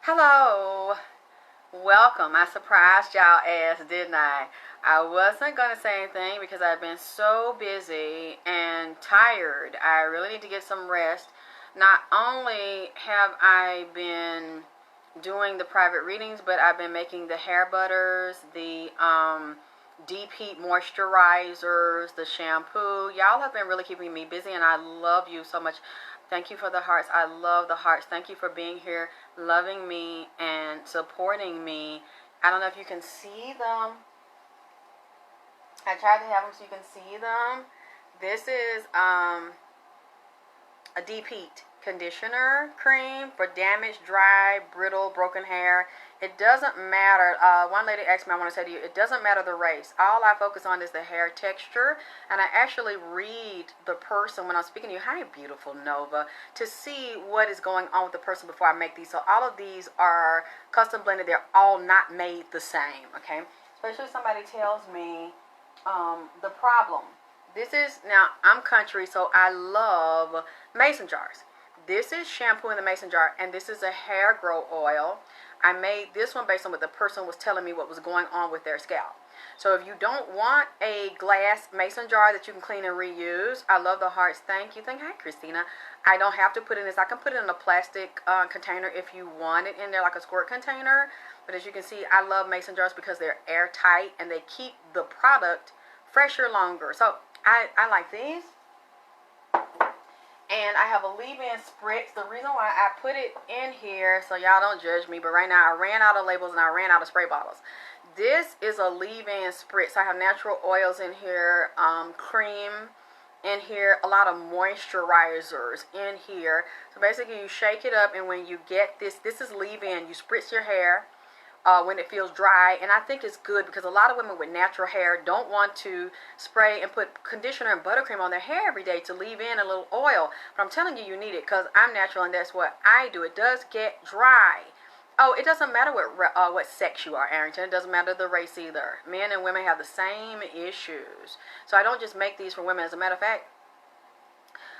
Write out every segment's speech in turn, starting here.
Hello, welcome. I surprised y'all ass, didn't I? I wasn't going to say anything because I've been so busy and tired. I really need to get some rest. Not only have I been doing the private readings, but I've been making the hair butters, the deep heat moisturizers, the shampoo. Y'all have been really keeping me busy, and I love you so much. Thank you for the hearts. I love the hearts. Thank you for being here, loving me, and supporting me. I don't know if you can see them. I tried to have them so you can see them. This is a deep heat conditioner cream for damaged, dry, brittle, broken hair. It doesn't matter. One lady asked me, I want to say to you, it doesn't matter the race. All I focus on is the hair texture, and I actually read the person when I'm speaking to you. Hi, beautiful Nova, to see what is going on with the person before I make these. So all of these are custom blended. They're all not made the same, okay? Especially if somebody tells me the problem. This is, now I'm country, so I love mason jars. This is shampoo in the mason jar, and this is a hair grow oil. I made this one based on what the person was telling me what was going on with their scalp. So if you don't want a glass mason jar that you can clean and reuse, I love the hearts. Thank you. Hi, Christina. I don't have to put it in this. I can put it in a plastic container if you want it in there, like a squirt container. But as you can see, I love mason jars because they're airtight and they keep the product fresher longer. So I like these. And I have a leave-in spritz. The reason why I put it in here, so y'all don't judge me, but right now I ran out of labels and I ran out of spray bottles. This is a leave-in spritz. I have natural oils in here, cream in here, a lot of moisturizers in here. So basically you shake it up, and when you get this is leave-in. You spritz your hair when it feels dry, and I think it's good because a lot of women with natural hair don't want to spray and put conditioner and buttercream on their hair every day to leave in a little oil. But I'm telling you, you need it because I'm natural, and that's what I do. It does get dry. Oh, it doesn't matter what sex you are, Arrington. It doesn't matter the race either. Men and women have the same issues. So I don't just make these for women. As a matter of fact,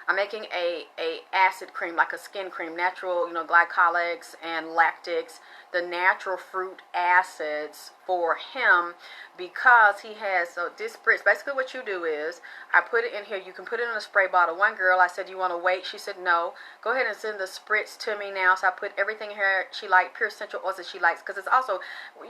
I'm making a acid cream, like a skin cream, natural, glycolics and lactics, the natural fruit acids for him, because he has, so this spritz, basically what you do is, I put it in here. You can put it in a spray bottle. One girl, I said, you want to wait? She said, no. Go ahead and send the spritz to me now. So I put everything in here she likes, pure essential oils that she likes, because it's also,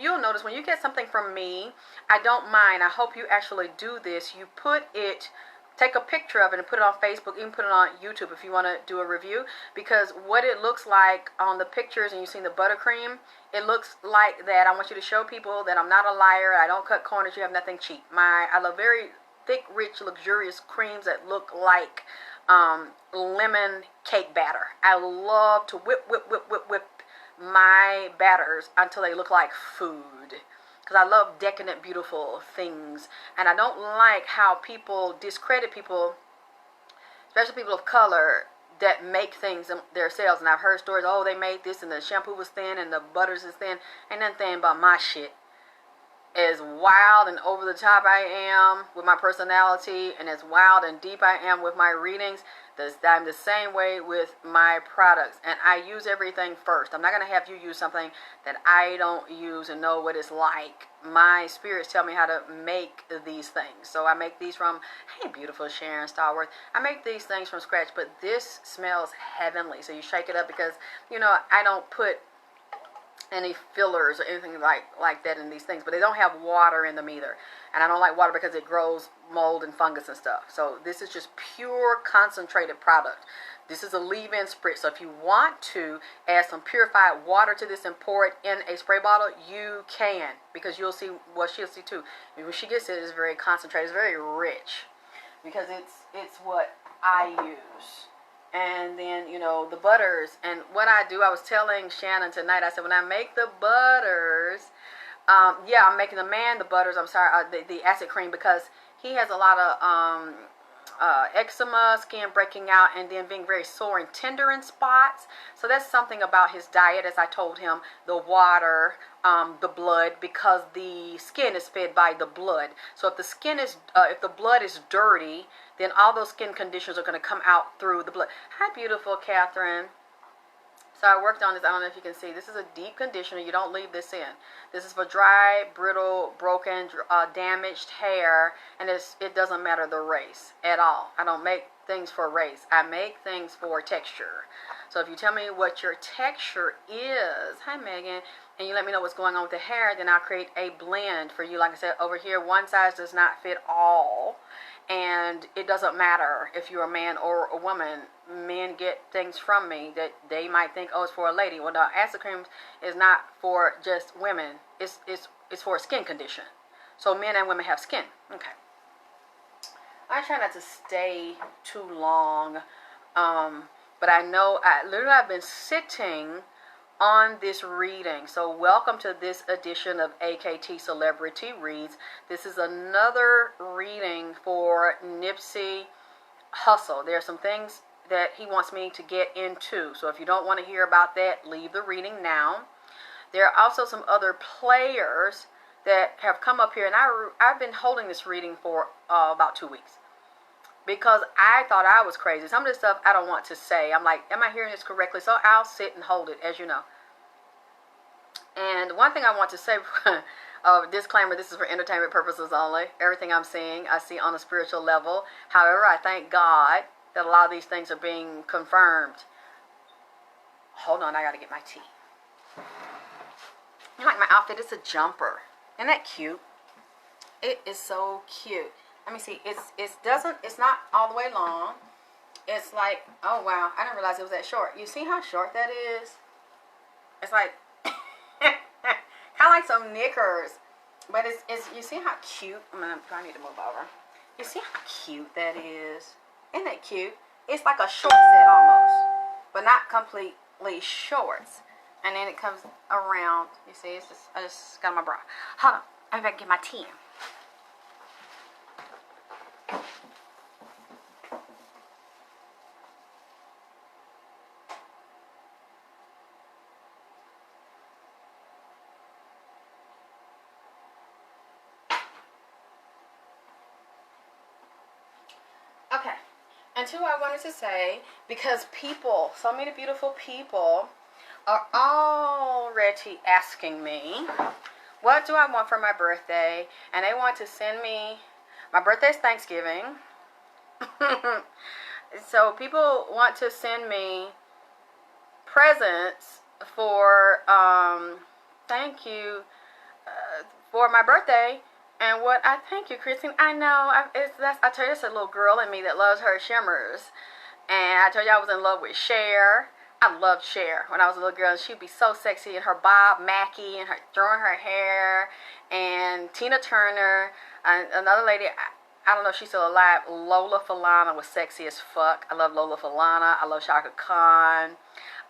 you'll notice when you get something from me, I don't mind. I hope you actually do this. You put it, take a picture of it and put it on Facebook. You can put it on YouTube if you want to do a review, because what it looks like on the pictures, and you've seen the buttercream, it looks like that. I want you to show people that I'm not a liar. I don't cut corners. You have nothing cheap. I love very thick, rich, luxurious creams that look like lemon cake batter. I love to whip my batters until they look like food, because I love decadent, beautiful things. And I don't like how people discredit people, especially people of color, that make things themselves. And I've heard stories, oh, they made this and the shampoo was thin and the butters is thin. Ain't nothing thin about my shit. As wild and over the top I am with my personality, and as wild and deep I am with my readings, I'm the same way with my products. And I use everything first. I'm not going to have you use something that I don't use and know what it's like. My spirits tell me how to make these things. So I make these from, hey, beautiful Sharon Starworth. I make these things from scratch, but this smells heavenly. So you shake it up because, I don't put any fillers or anything like that in these things, but they don't have water in them either. And I don't like water because it grows mold and fungus and stuff. So this is just pure concentrated product. This is a leave-in spritz. So if you want to add some purified water to this and pour it in a spray bottle, you can, because you'll see, well, she'll see too. When she gets it, it's very concentrated. It's very rich because it's what I use. And then, the butters. And what I do, I was telling Shannon tonight, I said, when I make the butters, I'm making the man the butters, the acid cream, because he has a lot of eczema, skin breaking out, and then being very sore and tender in spots. So that's something about his diet, as I told him, the water, the blood, because the skin is fed by the blood. So if the blood is dirty, then all those skin conditions are going to come out through the blood. Hi, beautiful Catherine. So I worked on this. I don't know if you can see. This is a deep conditioner. You don't leave this in. This is for dry, brittle, broken, damaged hair. And it doesn't matter the race at all. I don't make things for race. I make things for texture. So if you tell me what your texture is, hi Megan, and you let me know what's going on with the hair, then I'll create a blend for you. Like I said, over here, one size does not fit all. And it doesn't matter if you're a man or a woman. Men get things from me that they might think, oh, it's for a lady. Well, the acid cream is not for just women. It's for a skin condition. So men and women have skin. Okay. I try not to stay too long. But I know I've been sitting on this reading. So welcome to this edition of AKT Celebrity Reads. This is another reading for Nipsey Hussle. There are some things that he wants me to get into. So if you don't want to hear about that, leave the reading now. There are also some other players that have come up here, and I've been holding this reading for about 2 weeks. Because I thought I was crazy. Some of this stuff I don't want to say. I'm like, am I hearing this correctly? So I'll sit and hold it, as you know. And one thing I want to say, disclaimer, this is for entertainment purposes only. Everything I'm seeing, I see on a spiritual level. However, I thank God that a lot of these things are being confirmed. Hold on, I got to get my tea. You like my outfit? It's a jumper. Isn't that cute? It is so cute. Let me see. It's not all the way long. It's like, oh wow, I didn't realize it was that short. You see how short that is? It's like kind of like some knickers, but it's you see how cute. I need to move over. You see how cute that is? Isn't that cute? It's like a short set almost, but not completely shorts. And then it comes around. You see, I just got my bra. Hold on, I'm gonna get my tea in. Okay, and two, I wanted to say, because people, so many beautiful people are already asking me, what do I want for my birthday? And they want to send me, my birthday's Thanksgiving. So people want to send me presents for, thank you, for my birthday. And what I thank you, Christine. I know I tell you, it's a little girl in me that loves her shimmers. And I told you I was in love with Cher. I loved Cher when I was a little girl. She'd be so sexy in her Bob Mackie and her throwing her hair. And Tina Turner, and another lady. I don't know if she's still alive. Lola Falana was sexy as fuck. I love Lola Falana. I love Shaka Khan.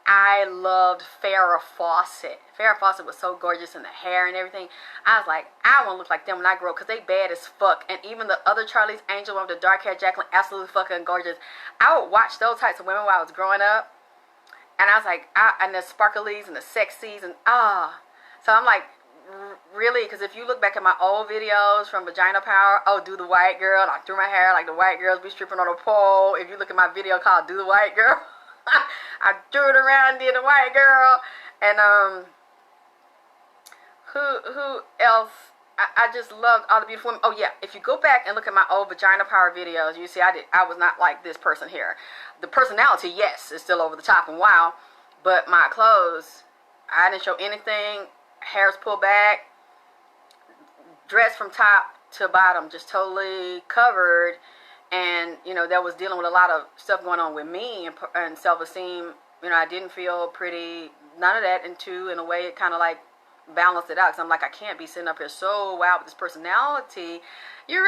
I loved Farrah Fawcett. Farrah Fawcett was so gorgeous in the hair and everything. I was like, I want to look like them when I grow up because they bad as fuck. And even the other Charlie's Angel one with the dark hair, Jacqueline, absolutely fucking gorgeous. I would watch those types of women while I was growing up. And I was like, and the sparklies and the sexies and So I'm like, really? Because if you look back at my old videos from Vagina Power, do the white girl. And I threw my hair like the white girls be stripping on a pole. If you look at my video called Do the White Girl. I threw it around, did a white girl, and who else? I just loved all the beautiful women. Oh yeah, if you go back and look at my old Vagina Power videos, you see I was not like this person here. The personality, yes, is still over the top and wow, but my clothes, I didn't show anything. Hair's pulled back, dress from top to bottom, just totally covered. And, that was dealing with a lot of stuff going on with me and self-esteem. I didn't feel pretty, none of that. And two, in a way, it kind of like balanced it out. Because I'm like, I can't be sitting up here so wow with this personality. You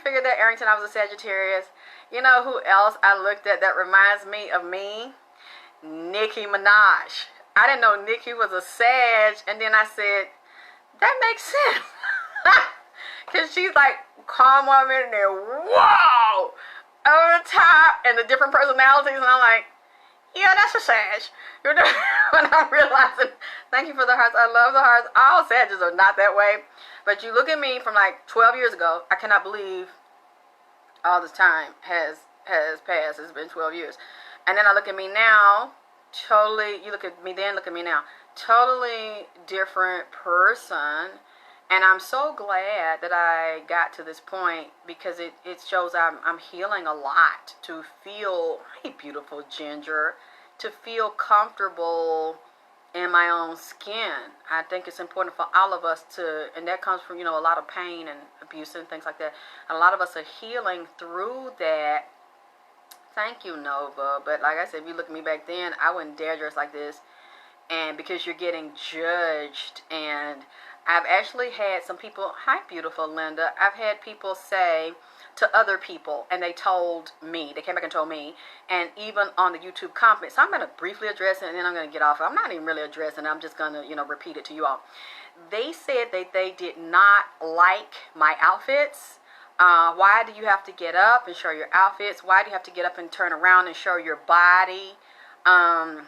figured that, Arrington, I was a Sagittarius. You know who else I looked at that reminds me of me? Nicki Minaj. I didn't know Nicki was a Sag. And then I said, that makes sense. Because she's like, calm woman, and then whoa, over the top, and the different personalities, and I'm like, yeah, that's a Sag. When I'm realizing, thank you for the hearts, I love the hearts. All Sages are not that way, but you look at me from like 12 years ago, I cannot believe all this time has passed. It's been 12 years, and then I look at me now, totally, you look at me then, look at me now. Totally different person. And I'm so glad that I got to this point because it shows I'm healing a lot to feel, hey, beautiful Ginger, to feel comfortable in my own skin. I think it's important for all of us to, and that comes from, a lot of pain and abuse and things like that. And a lot of us are healing through that. Thank you, Nova. But like I said, if you look at me back then, I wouldn't dare dress like this. And because you're getting judged. And I've actually had some people, hi, beautiful Linda. I've had people say to other people, and they told me, they came back and told me, and even on the YouTube comments. So I'm going to briefly address it, and then I'm going to get off. I'm not even really addressing it. I'm just going to, repeat it to you all. They said that they did not like my outfits. Why do you have to get up and show your outfits? Why do you have to get up and turn around and show your body? And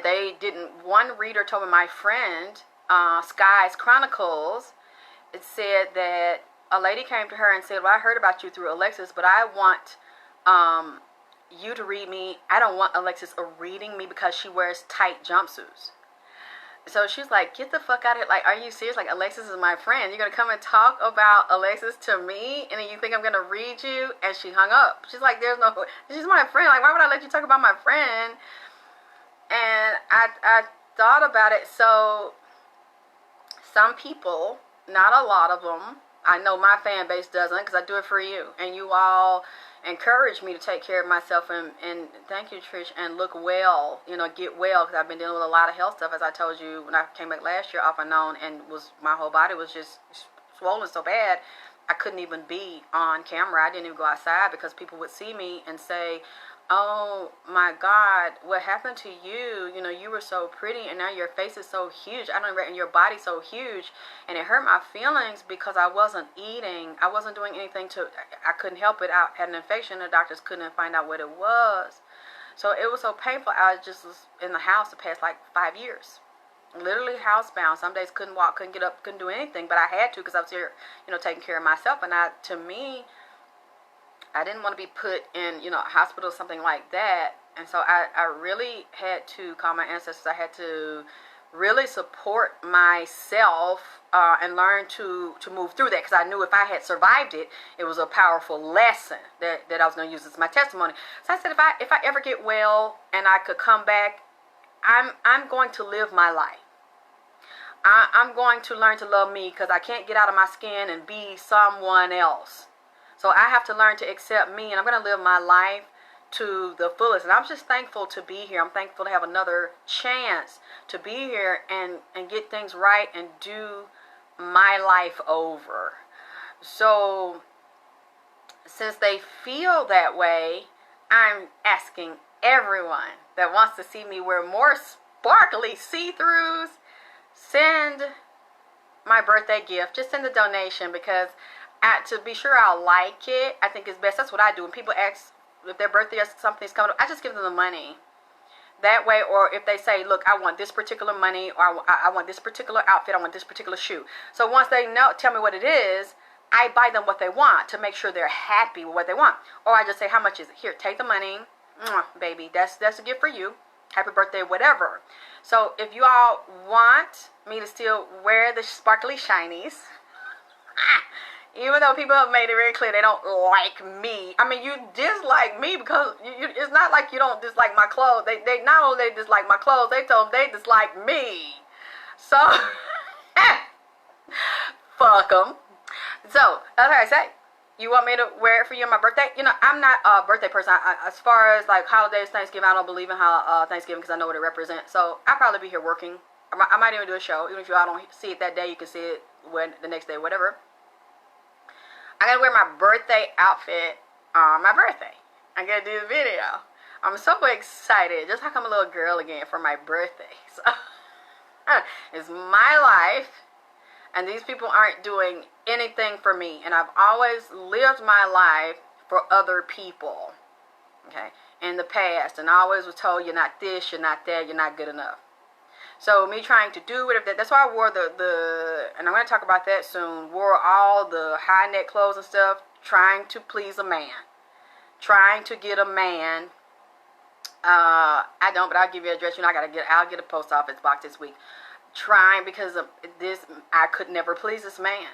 they didn't. One reader told me, my friend, Sky's Chronicles, it said that a lady came to her and said, well, I heard about you through Alexis, but I want you to read me. I don't want Alexis reading me because she wears tight jumpsuits. So she's like, get the fuck out of here. Like, are you serious? Like, Alexis is my friend. You're going to come and talk about Alexis to me, and then you think I'm going to read you? And she hung up. She's like, she's my friend. Like, why would I let you talk about my friend? And I thought about it. So some people, not a lot of them, I know my fan base doesn't, because I do it for you. And you all encourage me to take care of myself, and thank you, Trish, and look well, get well, because I've been dealing with a lot of health stuff, as I told you when I came back last year off and on, and my whole body was just swollen so bad I couldn't even be on camera. I didn't even go outside because people would see me and say, oh my God, what happened to you? You were so pretty, and now your face is so huge. And your body's so huge. And it hurt my feelings because I wasn't eating. I wasn't doing anything I couldn't help it. I had an infection. The doctors couldn't find out what it was. So it was so painful. I just was in the house the past 5 years. Literally housebound. Some days couldn't walk, couldn't get up, couldn't do anything. But I had to because I was here, taking care of myself. And to me, I didn't want to be put in, a hospital or something like that. And so I really had to call my ancestors. I had to really support myself and learn to move through that. Because I knew if I had survived it, it was a powerful lesson that I was going to use as my testimony. So I said, if I ever get well and I could come back, I'm going to live my life. I'm going to learn to love me, because I can't get out of my skin and be someone else. So I have to learn to accept me, and I'm going to live my life to the fullest. And I'm just thankful to be here. I'm thankful to have another chance to be here and get things right and do my life over. So since they feel that way, I'm asking everyone that wants to see me wear more sparkly see-throughs, send my birthday gift. Just send a donation, because to be sure I'll like it, I think it's best. That's what I do. When people ask if their birthday or something's coming up, I just give them the money. That way, or if they say, look, I want this particular money, or I want this particular outfit, I want this particular shoe. So once they tell me what it is, I buy them what they want to make sure they're happy with what they want. Or I just say, how much is it? Here, take the money. Mwah, baby, that's a gift for you. Happy birthday, whatever. So if you all want me to still wear the sparkly shinies, even though people have made it very clear they don't like me. I mean, you dislike me because it's not like you don't dislike my clothes. They not only they dislike my clothes, they told them they dislike me. So, fuck them. So, that's what I say. You want me to wear it for you on my birthday? I'm not a birthday person. As far as like holidays, Thanksgiving, I don't believe in Thanksgiving because I know what it represents. So, I'll probably be here working. I might even do a show. Even if y'all don't see it that day, you can see it the next day, whatever. I gotta wear my birthday outfit on my birthday. I gotta do the video. I'm so excited. Just like I'm a little girl again for my birthday. So, it's my life. And these people aren't doing anything for me. And I've always lived my life for other people. Okay? In the past. And I always was told, you're not this, you're not that, you're not good enough. So me trying to do whatever, that's why I wore and I'm going to talk about that soon, wore all the high neck clothes and stuff, trying to please a man. Trying to get a man I don't, but I'll give you an address. You know, I'll get a post office box this week. Trying because of this, I could never please this man.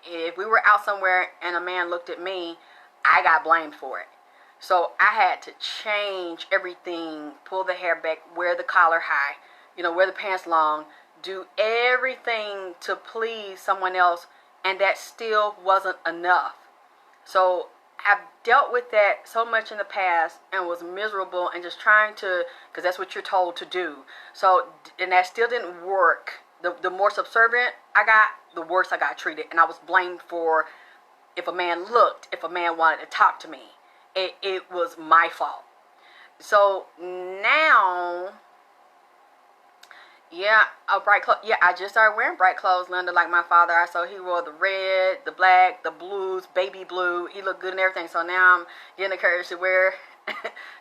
If we were out somewhere and a man looked at me, I got blamed for it. So I had to change everything, pull the hair back, wear the collar high, wear the pants long, do everything to please someone else, and that still wasn't enough. So I've dealt with that so much in the past and was miserable and just trying to, because that's what you're told to do. So, and that still didn't work. The more subservient I got, the worse I got treated. And I was blamed for if a man wanted to talk to me. It was my fault. So now, yeah, bright clothes. Yeah, I just started wearing bright clothes, Linda, like my father. So he wore the red, the black, the blues, baby blue. He looked good and everything. So now I'm getting the courage to wear,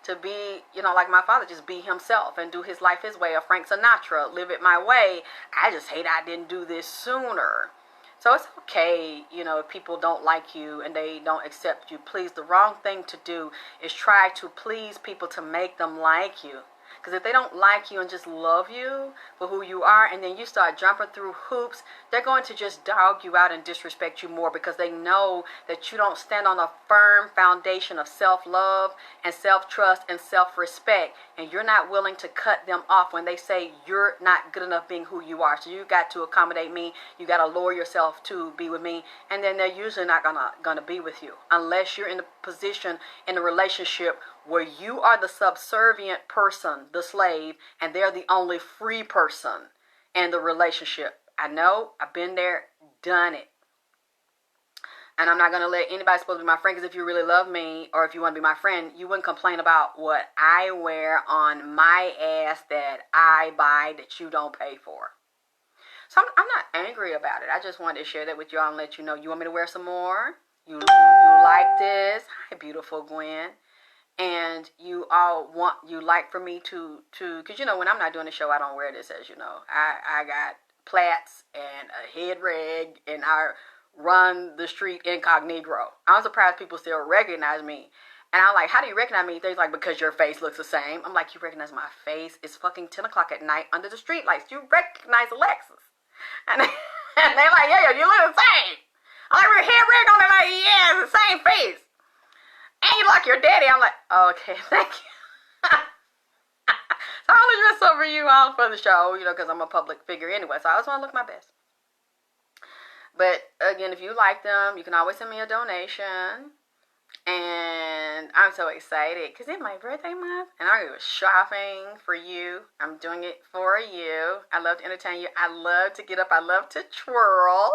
to be, like my father, just be himself and do his life his way. Or Frank Sinatra, live it my way. I just hate I didn't do this sooner. So it's okay, if people don't like you and they don't accept you. Please, the wrong thing to do is try to please people to make them like you. Because if they don't like you and just love you for who you are, and then you start jumping through hoops, they're going to just dog you out and disrespect you more because they know that you don't stand on a firm foundation of self-love and self-trust and self-respect. And you're not willing to cut them off when they say you're not good enough being who you are. So you got to accommodate me. You got to lower yourself to be with me. And then they're usually not gonna be with you unless you're in a position in a relationship where you are the subservient person, the slave, and they're the only free person in the relationship. I know, I've been there, done it. And I'm not going to let anybody supposed to be my friend, because if you really love me, or if you want to be my friend, you wouldn't complain about what I wear on my ass that I buy that you don't pay for. So I'm not angry about it. I just wanted to share that with y'all and let you know. You want me to wear some more? You like this? Hi, beautiful Gwen. And you like for me to, because when I'm not doing the show, I don't wear this, as you know. I got plaits and a head rag, and I run the street incognito. I'm surprised people still recognize me. And I'm like, how do you recognize me? They're like, because your face looks the same. I'm like, you recognize my face? It's fucking 10 o'clock at night under the street lights. You recognize Alexis. And they're like, yeah, you look the same. I'm like, head rag on it, like, yeah, it's the same face. And you like your daddy. I'm like, okay, thank you. So I only dress up for you all for the show, because I'm a public figure anyway. So I just want to look my best. But again, if you like them, you can always send me a donation. And I'm so excited because it's my birthday month. And I'm going shopping for you. I'm doing it for you. I love to entertain you. I love to get up. I love to twirl.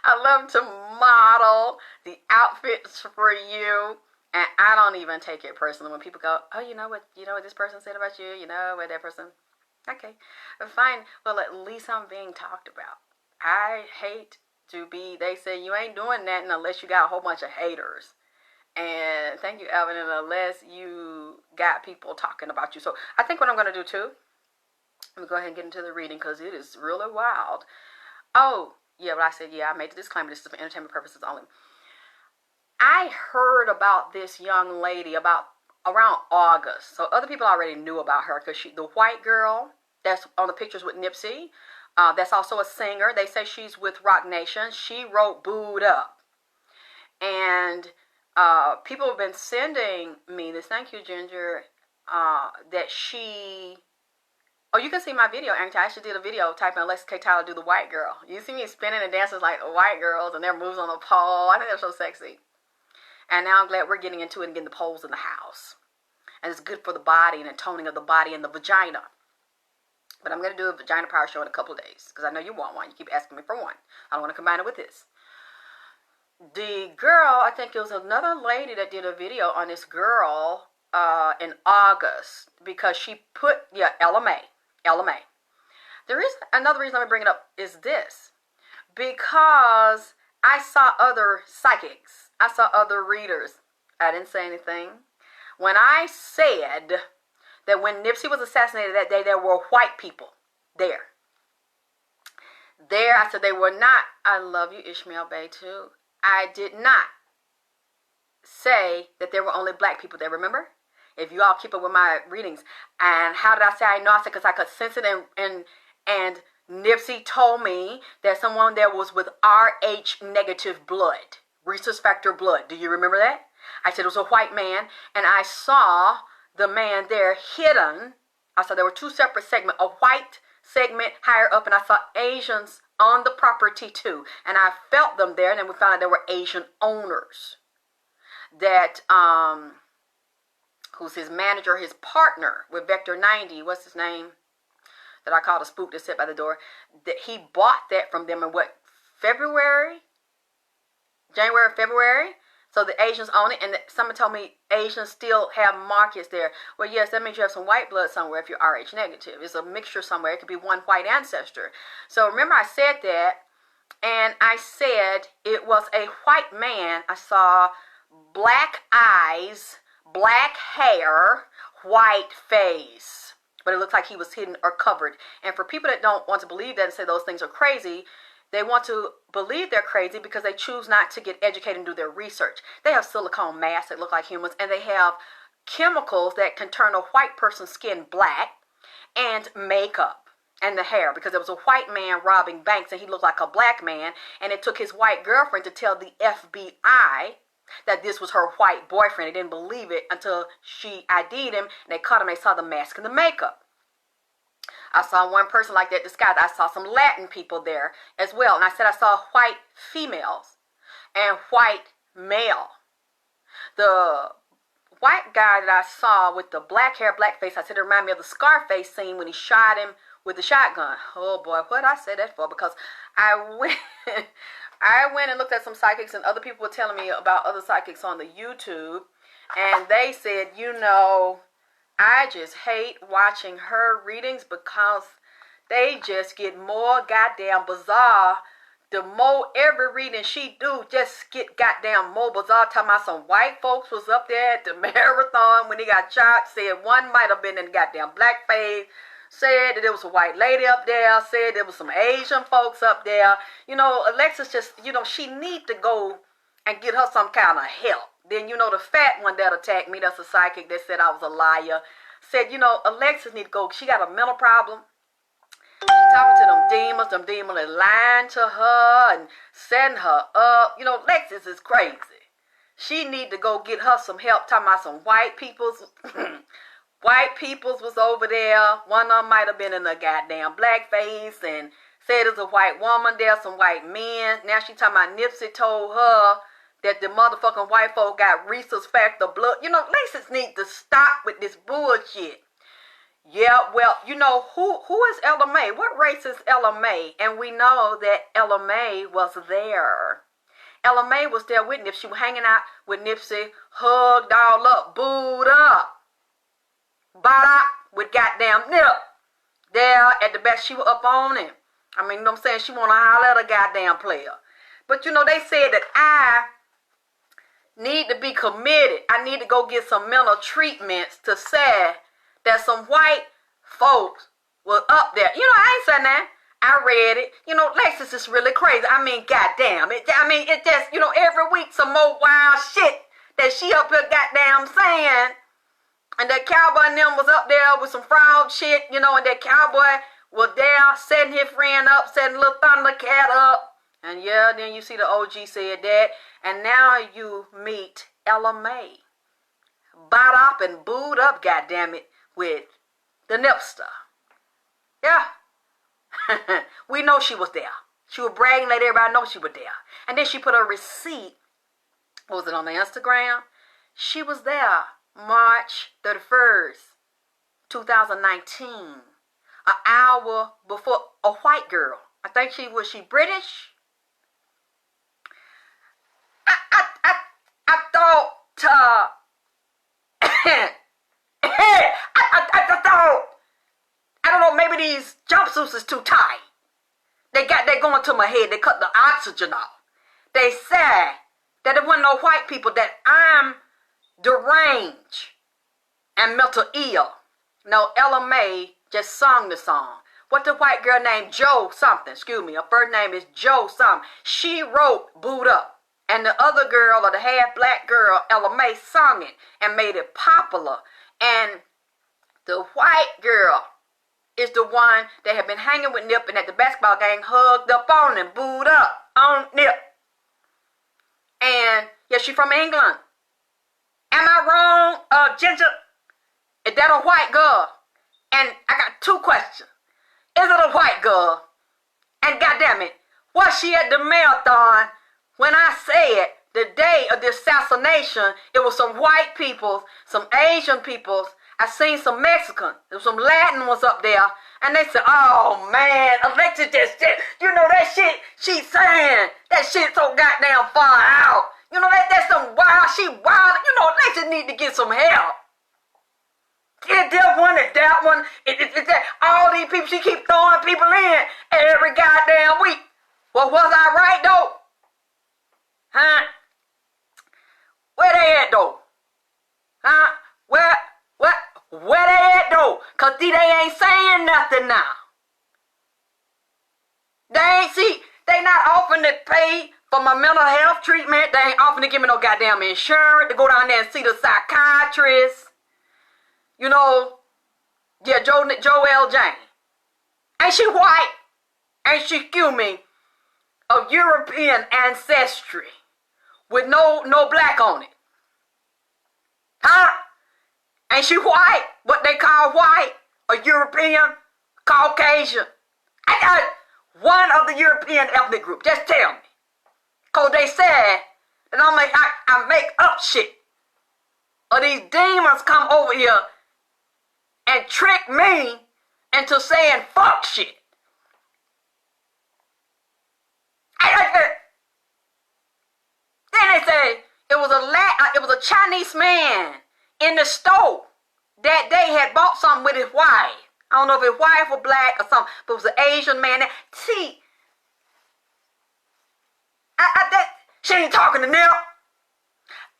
I love to model the outfits for you, and I don't even take it personally when people go, oh, you know what this person said about you, what that person, okay, fine, well, at least I'm being talked about. I hate to be, they say you ain't doing nothing unless you got a whole bunch of haters, and thank you, Alvin, and unless you got people talking about you. So I think what I'm going to do too, let me go ahead and get into the reading because it is really wild. Oh, yeah, but I said, yeah, I made the disclaimer. This is for entertainment purposes only. I heard about this young lady around August. So other people already knew about her because the white girl that's on the pictures with Nipsey, that's also a singer. They say she's with Rock Nation. She wrote Booed Up. And people have been sending me this. Thank you, Ginger. That she... Oh, you can see my video, Angie. I actually did a video typing Alexis K. Tyler do the white girl. You see me spinning and dancing like the white girls and their moves on the pole. I think they're so sexy. And now I'm glad we're getting into it and getting the poles in the house. And it's good for the body and the toning of the body and the vagina. But I'm going to do a vagina power show in a couple of days because I know you want one. You keep asking me for one. I don't want to combine it with this. The girl, I think it was another lady that did a video on this girl in August because she put, LMA. There is another reason I'm going to bring it up is this. Because I saw other psychics. I saw other readers. I didn't say anything. When I said that when Nipsey was assassinated that day, there were white people there. I said they were not. I love you, Ishmael Bay, too. I did not say that there were only black people there, remember? if you all keep up with my readings. And how did I say I know? I said because I could sense it, and Nipsey told me that someone there was with RH negative blood, rhesus factor blood. Do you remember that? I said it was a white man, and I saw the man there hidden. I saw there were two separate segments, a white segment higher up, and I saw Asians on the property too. And I felt them there, and then we found out there were Asian owners. That, who's his manager, his partner with Vector 90, what's his name? That I called a spook that sat by the door. That he bought that from them in what, February? January, February? So the Asians own it, and someone told me Asians still have markets there. Well, yes, that means you have some white blood somewhere if you're RH negative. It's a mixture somewhere. It could be one white ancestor. So remember I said that, and I said it was a white man. I saw black eyes, black hair, white face. But it looked like he was hidden or covered. And for people that don't want to believe that and say those things are crazy, they want to believe they're crazy because they choose not to get educated and do their research. They have silicone masks that look like humans, and they have chemicals that can turn a white person's skin black, and makeup and the hair, because there was a white man robbing banks and he looked like a black man, and it took his white girlfriend to tell the FBI that this was her white boyfriend. They didn't believe it until she ID'd him, and they caught him. They saw the mask and the makeup. I saw one person like that disguised. I saw some Latin people there as well. And I said I saw white females and white male. The white guy that I saw with the black hair, black face, I said it reminded me of the Scarface scene when he shot him with the shotgun. Oh boy, what did I say that for? Because I went and looked at some psychics, and other people were telling me about other psychics on the YouTube. And they said, you know, I just hate watching her readings because they just get more goddamn bizarre. The more every reading she do just get goddamn more bizarre. Talking about some white folks was up there at the marathon when he got shot. Said one might have been in goddamn blackface. Said that there was a white lady up there. Said there was some Asian folks up there. You know, Alexis just, you know, she need to go and get her some kind of help. Then, you know, the fat one that attacked me, that's a psychic that said I was a liar, said, you know, Alexis need to go. She got a mental problem. She talking to them demons are lying to her and setting her up. You know, Alexis is crazy. She need to go get her some help. Talking about some white peoples. White peoples was over there. One of them might have been in a goddamn blackface and said there's a white woman there, some white men. Now she talking about Nipsey told her that the motherfucking white folk got rhesus factor blood. You know, Alexis need to stop with this bullshit. Yeah, well, you know, who is Ella May? What race is Ella May? And we know that Ella May was there. Ella May was there with Nipsey. She was hanging out with Nipsey, hugged all up, booed up, bada with goddamn Nip. There at the back, she was up on him. I mean, you know what I'm saying? She want to holler at a goddamn player. But, you know, they said that I need to be committed. I need to go get some mental treatments to say that some white folks were up there. You know, I ain't saying that. I read it. You know, Lexus is really crazy. I mean, goddamn. It just, you know, every week some more wild shit that she up here goddamn saying. And that cowboy and them was up there with some fraud shit, you know, and that cowboy was there setting his friend up, setting little Thundercat up. And yeah, then you see the OG said that. And now you meet Ella May. Bought up and booed up, goddammit, with the Nipster. Yeah. We know she was there. She was bragging, let everybody know she was there. And then she put a receipt. What was it, on the Instagram? She was there March 31st, 2019. An hour before a white girl. I think was she British? I thought, I thought, I don't know, maybe these jumpsuits is too tight. They going to my head. They cut the oxygen off. They said that there wasn't no white people, that I'm deranged and mental ill. No, Ella May just sung the song. What the white girl named Joe something, excuse me, her first name is Joe something. She wrote Boot Up. And the other girl, or the half black girl, Ella May, sung it and made it popular. And the white girl is the one that had been hanging with Nip and at the basketball game hugged up on him, booed up on Nip. And yeah, she from England. Am I wrong, Ginger? Is that a white girl? And I got two questions. Is it a white girl? And goddamn it, was she at the marathon when I said the day of the assassination, it was some white peoples, some Asian peoples, I seen some Mexican, there was some Latin ones up there, and they said, oh man, Alexis just shit, you know that shit she's saying, that shit so goddamn far out. You know that's some wild, she wild, you know, Alexis need to get some help. It's that one, it's that one, it's that, all these people, she keep throwing people in every goddamn week. Well, was I right though? Huh? Where they at though? Huh? Where they at though? Cause see, they ain't saying nothing now. They not offering to pay for my mental health treatment. They ain't offering to give me no goddamn insurance to go down there and see the psychiatrist. You know, yeah, Joelle Jane. Ain't she white? Ain't she, excuse me, of European ancestry with no black on it? Huh? Ain't she white? What they call white? Or European? Caucasian? I got one of the European ethnic group. Just tell me. Cause they said that I make up shit. Or these demons come over here and trick me into saying fuck shit. Then they say it was a Chinese man in the store that day had bought something with his wife. I don't know if his wife was black or something, but it was an Asian man. See, she ain't talking to Nip.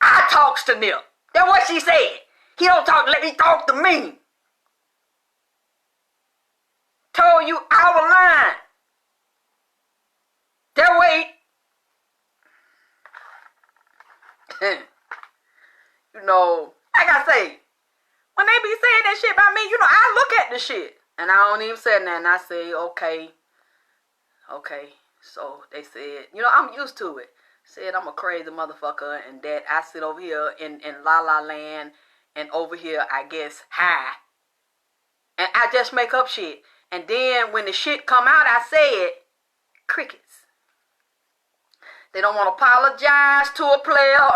I talks to Nip. That's what she said. He don't talk, let me talk to me. Told you I was lying. That way, you know, like I say, when they be saying that shit about me, you know, I look at the shit. And I don't even say nothing. I say, okay. So they said, you know, I'm used to it. Said I'm a crazy motherfucker and that I sit over here in La La Land and over here, I guess, high. And I just make up shit. And then when the shit come out, I said, crickets. They don't want to apologize to a player.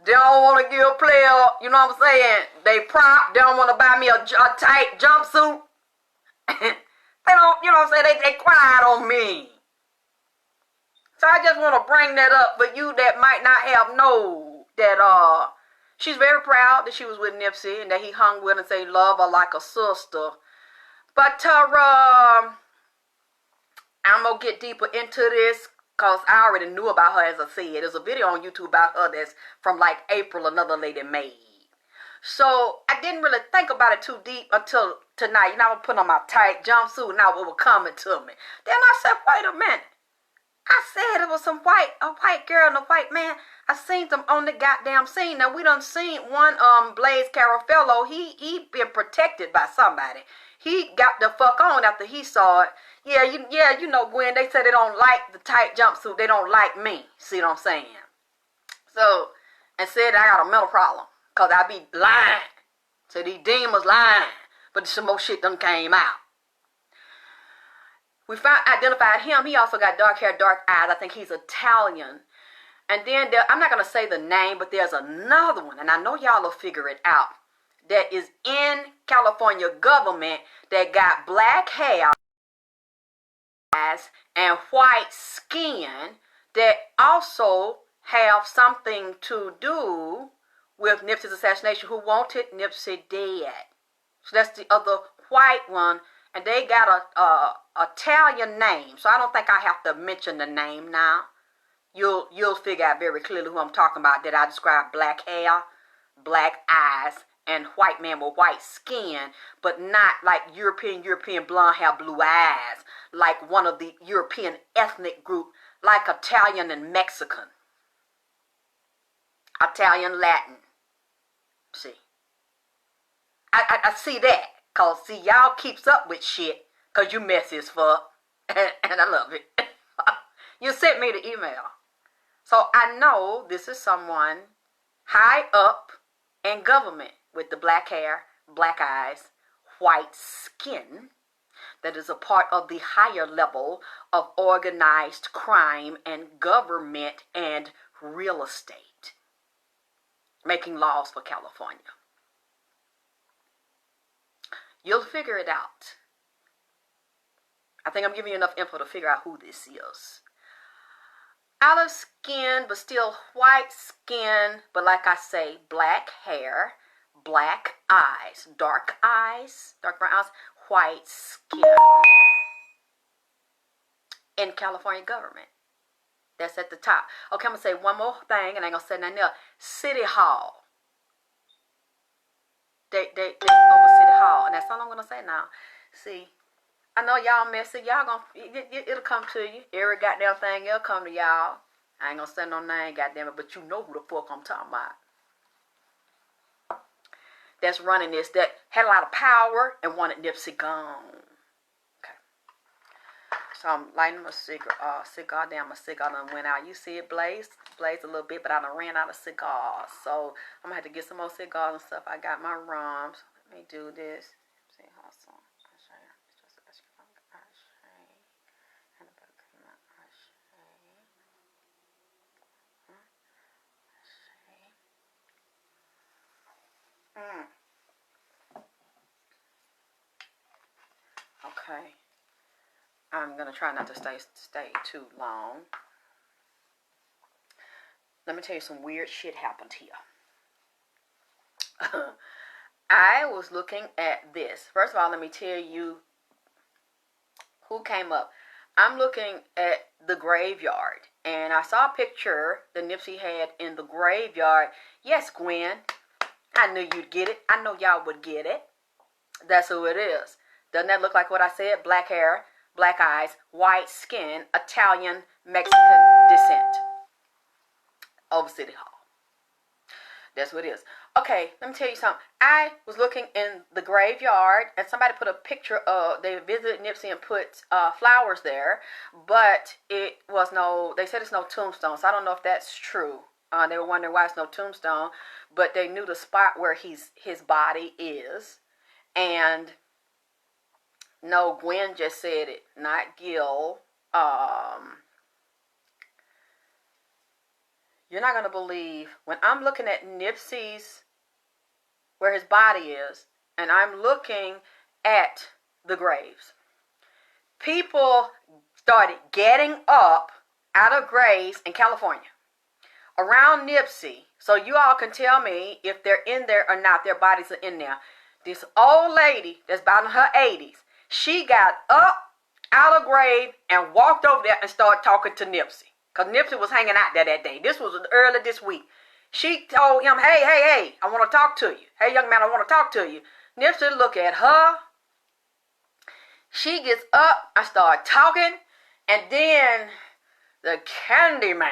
They don't want to give a player, you know what I'm saying, they prop. They don't want to buy me a tight jumpsuit. They don't, you know what I'm saying, they quiet on me. So I just want to bring that up for you that might not have known that she's very proud that she was with Nipsey and that he hung with her and say love her like a sister. But I'm going to get deeper into this because I already knew about her, as I said. There's a video on YouTube about her that's from like April, another lady made. So I didn't really think about it too deep until tonight. You know, I was putting on my tight jumpsuit and now it was coming to me. Then I said, wait a minute. I said it was a white girl and a white man. I seen them on the goddamn scene. Now we done seen one Blaze Carafello. He been protected by somebody. He got the fuck on after he saw it. Yeah, you know, Gwen, they say they don't like the tight jumpsuit. They don't like me. See what I'm saying? So, and said I got a mental problem. Because I be lying. So these demons lying. But some more shit done came out. We identified him. He also got dark hair, dark eyes. I think he's Italian. And then I'm not going to say the name, but there's another one. And I know y'all will figure it out. That is in California government that got black hair, eyes, and white skin that also have something to do with Nipsey's assassination, who wanted Nipsey dead. So that's the other white one. And they got a Italian name. So I don't think I have to mention the name now. You'll figure out very clearly who I'm talking about. That I described black hair, black eyes, and white man with white skin, but not like European blonde hair, blue eyes, like one of the European ethnic group, like Italian and Mexican. Italian, Latin. See. I see that. Because, see, y'all keeps up with shit. Because you messy as fuck. And I love it. You sent me the email. So I know this is someone high up in government with the black hair, black eyes, white skin, that is a part of the higher level of organized crime and government and real estate, making laws for California. You'll figure it out. I think I'm giving you enough info to figure out who this is. Olive skin, but still white skin, but like I say, black hair, black eyes, dark brown eyes, white skin. In California government. That's at the top. Okay, I'm going to say one more thing, and I ain't going to say nothing else. City Hall. They over City Hall, and that's all I'm going to say now. See, I know y'all messy. Y'all it'll come to you. Every goddamn thing will come to y'all. I ain't gonna say no name, goddamn it, but you know who the fuck I'm talking about. That's running this, that had a lot of power and wanted Nipsey gone. Okay. So I'm lighting my cigar down. My cigar done went out. You see it blaze a little bit, but I done ran out of cigars. So I'm gonna have to get some more cigars and stuff. I got my rums. Let me do this. See, Hudson. Okay. I'm gonna try not to stay too long. Let me tell you some weird shit happened here. I was looking at this. First of all, let me tell you who came up. I'm looking at the graveyard, and I saw a picture that Nipsey had in the graveyard. Yes, Gwen, I knew you'd get it. I know y'all would get it. That's who it is. Doesn't that look like what I said? Black hair, black eyes, white skin, Italian, Mexican descent. Over City Hall. That's what it is. Okay, let me tell you something. I was looking in the graveyard, and somebody put a picture of, they visited Nipsey and put flowers there, but it was no, they said it's no tombstone, so I don't know if that's true. They were wondering why it's no tombstone, but they knew the spot where his body is. And no, Gwen just said it, not Gil. You're not going to believe, when I'm looking at Nipsey's, where his body is, and I'm looking at the graves, people started getting up out of graves in California around Nipsey. So you all can tell me if they're in there or not, their bodies are in there. This old lady that's about in her 80s, she got up out of grave and walked over there and started talking to Nipsey. Because Nipsey was hanging out there that day. This was early this week. She told him, hey, I want to talk to you. Hey, young man, I want to talk to you. Nipsey looked at her. She gets up. I start talking. And then the Candyman,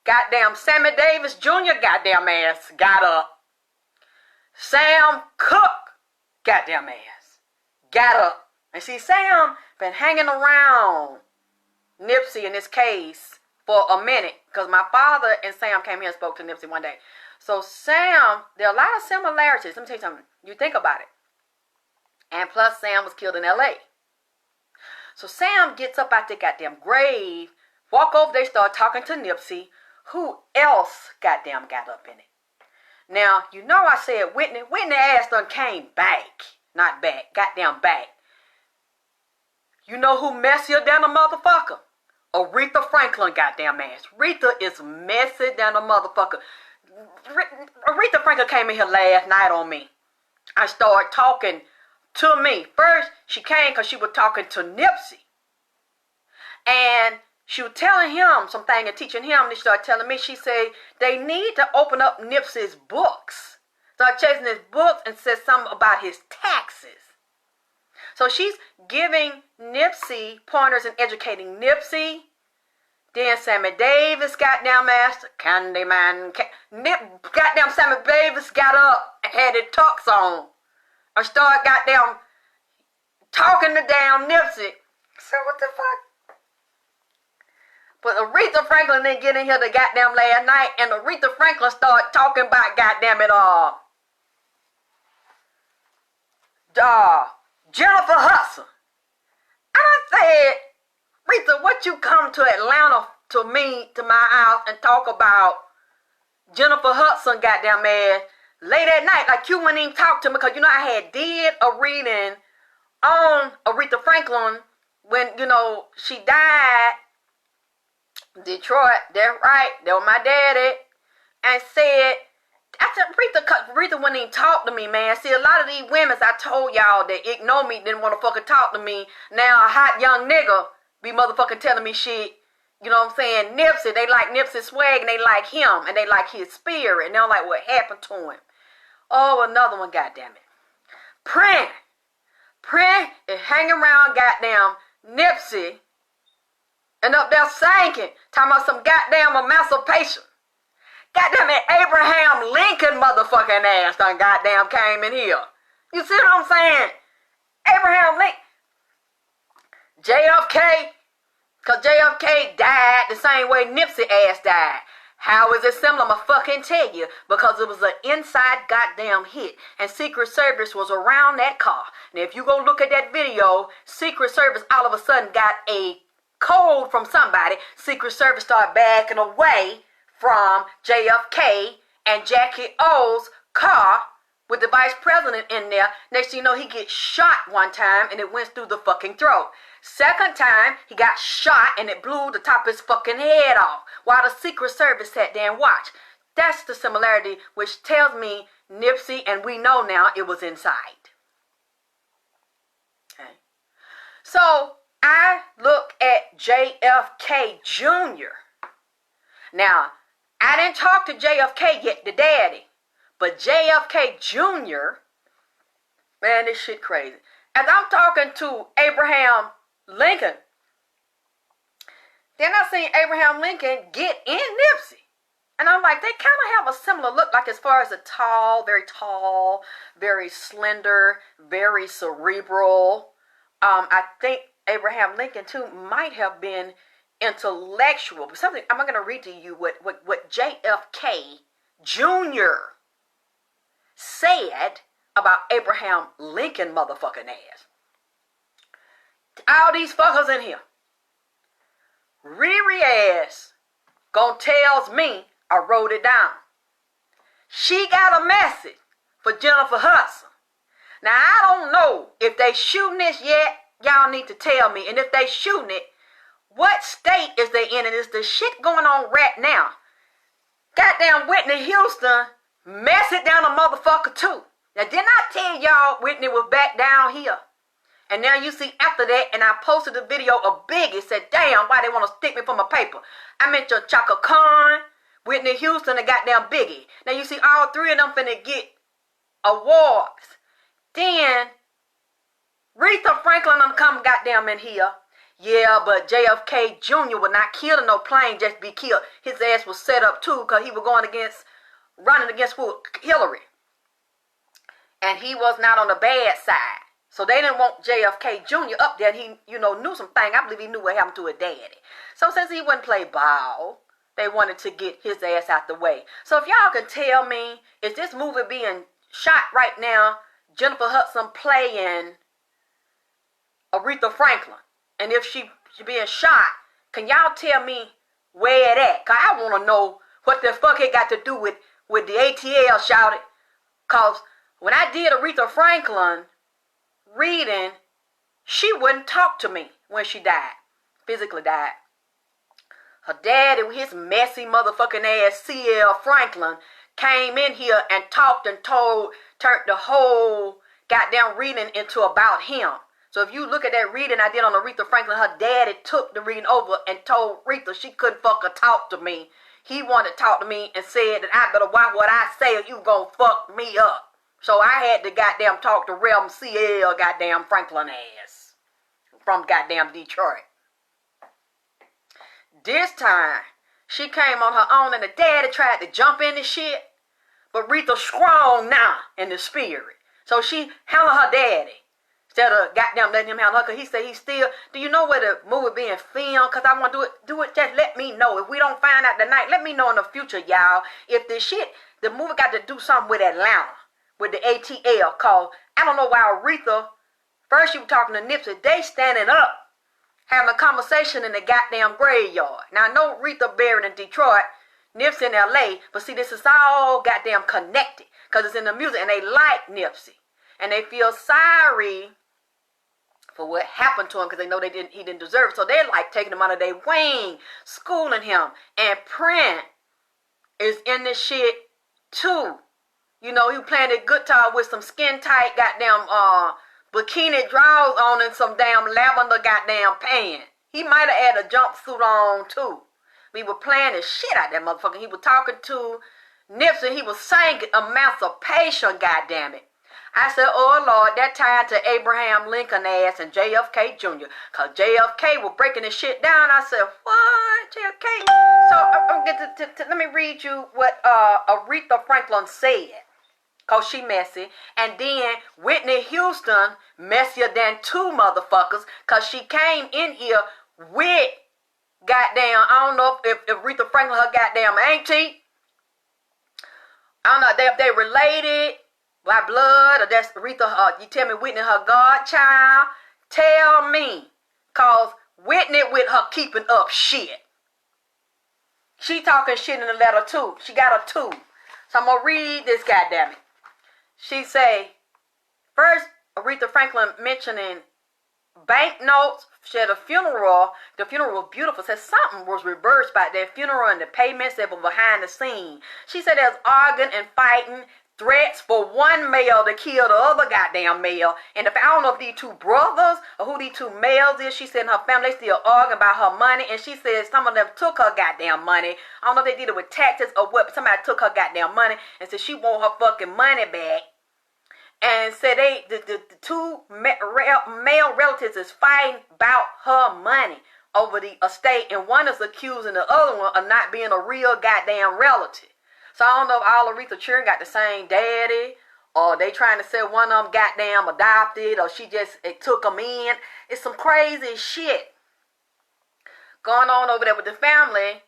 goddamn Sammy Davis Jr. goddamn ass got up. Sam Cooke, goddamn ass, got up. And see, Sam been hanging around Nipsey in this case for a minute, because my father and Sam came here and spoke to Nipsey one day. So Sam, there are a lot of similarities. Let me tell you something. You think about it. And plus, Sam was killed in L.A. So Sam gets up out the goddamn grave, walk over there, start talking to Nipsey. Who else goddamn got up in it? Now, you know I said Whitney. Whitney ass done came back. Not back. Goddamn back. You know who messier than a motherfucker? Aretha Franklin, goddamn ass. Aretha is messy than a motherfucker. Aretha Franklin came in here last night on me. I started talking to me. First, she came because she was talking to Nipsey. And she was telling him something and teaching him. And she started telling me, she said, they need to open up Nipsey's books. Start chasing his books and said something about his taxes. So she's giving Nipsey pointers and educating Nipsey. Then Sammy Davis, goddamn master, Candyman. Goddamn Sammy Davis got up and had his tux on. or start goddamn talking to damn Nipsey. So what the fuck? But Aretha Franklin didn't get in here the goddamn last night, and Aretha Franklin started talking about goddamn it Jenifer Hudson. And I said, Aretha, what you come to Atlanta to me, to my house, and talk about Jenifer Hudson goddamn ass late at night, like you wouldn't even talk to me, because you know I had did a reading on Aretha Franklin when, you know, she died. Detroit, that's right, that was my daddy. And said, I said, Aretha wouldn't even talk to me, man. See, a lot of these women, I told y'all, that ignore me, didn't want to fucking talk to me. Now a hot young nigga be motherfucking telling me shit. You know what I'm saying? Nipsey, they like Nipsey swag, and they like him, and they like his spirit, and they don't like what happened to him. Oh, another one, goddamn it. Prince is hanging around goddamn Nipsey, and up there singing, talking about some goddamn emancipation. Goddamn it, Abraham Lincoln motherfucking ass done goddamn came in here. You see what I'm saying? Abraham Lincoln. JFK, because JFK died the same way Nipsey ass died. How is it similar? I'ma fucking tell you. Because it was an inside goddamn hit. And Secret Service was around that car. Now if you go look at that video, Secret Service all of a sudden got a code from somebody. Secret Service started backing away from JFK and Jackie O's car with the vice president in there. Next thing you know, he gets shot one time and it went through the fucking throat. Second time, he got shot and it blew the top of his fucking head off while the Secret Service sat there and watched. That's the similarity, which tells me Nipsey, and we know now, it was inside. Okay. So, I look at JFK Jr. Now, I didn't talk to JFK yet, the daddy. But JFK Jr., man, this shit crazy. As I'm talking to Abraham Lincoln, then I seen Abraham Lincoln get in Nipsey. And I'm like, they kind of have a similar look, like as far as tall, very slender, very cerebral. I think Abraham Lincoln, too, might have been intellectual. But something, I'm going to read to you what JFK Jr. said about Abraham Lincoln motherfucking ass. All these fuckers in here. Riri ass gon' tells me, I wrote it down. She got a message for Jenifer Hudson. Now, I don't know if they shooting this yet. Y'all need to tell me. And if they shooting it, what state is they in? And is the shit going on right now? Goddamn Whitney Houston mess it down a motherfucker too. Now, didn't I tell y'all Whitney was back down here? And now you see after that, and I posted a video of Biggie, said, damn, why they want to stick me for my paper? I mentioned Chaka Khan, Whitney Houston, and goddamn Biggie. Now you see all three of them finna get awards. Then, Aretha Franklin them come goddamn in here. Yeah, but JFK Jr. was not killed in no plane just to be killed. His ass was set up too, because he was running against Hillary. And he was not on the bad side. So they didn't want JFK Jr. up there. He, knew some things. I believe he knew what happened to his daddy. So since he wouldn't play ball, they wanted to get his ass out the way. So if y'all can tell me, is this movie being shot right now, Jenifer Hudson playing Aretha Franklin? And if she being shot, can y'all tell me where it at? Because I want to know what the fuck it got to do with the ATL shouted. Because when I did Aretha Franklin reading, she wouldn't talk to me when she died, physically died. Her daddy, with his messy motherfucking ass C.L. Franklin, came in here and talked and turned the whole goddamn reading into about him. So if you look at that reading I did on Aretha Franklin, her daddy took the reading over and told Aretha she couldn't fucking talk to me. He wanted to talk to me and said that I better watch what I say or you gonna fuck me up. So I had to goddamn talk to Reverend C.L. goddamn Franklin ass from goddamn Detroit. This time, she came on her own and the daddy tried to jump in the shit. But Aretha strong now in the spirit. So she handled her daddy instead of goddamn letting him handle her. Because he said he still, do you know where the movie being filmed? Because I want to do it, just let me know. If we don't find out tonight, let me know in the future, y'all. If the movie got to do something with Atlanta, with the ATL. Cause I don't know why Aretha, first she was talking to Nipsey, they standing up, having a conversation in the goddamn graveyard. Now I know Aretha buried in Detroit, Nipsey in LA, but see, this is all goddamn connected. Because it's in the music, and they like Nipsey. And they feel sorry for what happened to him, because they know he didn't deserve it. So they're like taking him under their wing, schooling him. And Prince is in this shit too. You know, he playing the guitar with some skin tight goddamn bikini drawers on and some damn lavender goddamn pants. He might have had a jumpsuit on too. We were playing the shit out of that motherfucker. He was talking to Nipsey. He was singing Emancipation, goddammit. I said, oh Lord, that tied to Abraham Lincoln ass and JFK Jr. Because JFK was breaking this shit down. I said, what? JFK? So I'm get to let me read you what Aretha Franklin said. Because she messy. And then Whitney Houston messier than two motherfuckers. Because she came in here with goddamn, I don't know if Aretha Franklin her goddamn auntie. I don't know if they related by blood or that's Aretha. You tell me Whitney her godchild. Tell me. Cause Whitney with her keeping up shit. She talking shit in the letter too. She got a two. So I'm gonna read this goddammit. She say, first Aretha Franklin mentioning banknotes. She had a funeral. The funeral was beautiful. Said something was reversed by that funeral and the payments that were behind the scene. She said there's arguing and fighting, threats for one male to kill the other goddamn male. And if I don't know if these two brothers or who these two males is, she said in her family still arguing about her money. And she said some of them took her goddamn money. I don't know if they did it with taxes or what, but somebody took her goddamn money and said she want her fucking money back. And said the two male relatives is fighting about her money over the estate. And one is accusing the other one of not being a real goddamn relative. So I don't know if all Aretha children got the same daddy. Or they trying to say one of them goddamn adopted. Or she just took them in. It's some crazy shit going on over there with the family.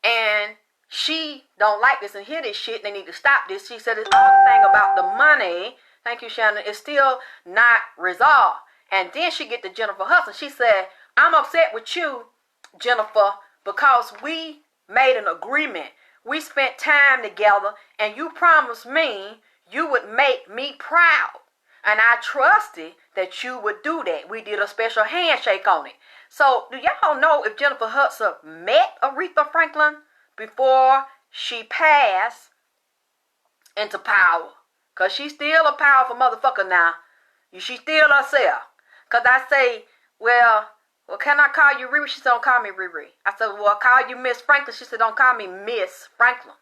And she don't like this and hear this shit. They need to stop this. She said it's all the thing about the money. Thank you, Shannon. It's still not resolved. And then she get to Jenifer Hudson. She said, I'm upset with you, Jenifer, because we made an agreement. We spent time together, and you promised me you would make me proud. And I trusted that you would do that. We did a special handshake on it. So, do y'all know if Jenifer Hudson met Aretha Franklin before she passed into power? Because she's still a powerful motherfucker now. She still herself. Because I say, well, can I call you Riri? She said, don't call me Riri. I said, well, I'll call you Miss Franklin. She said, don't call me Miss Franklin.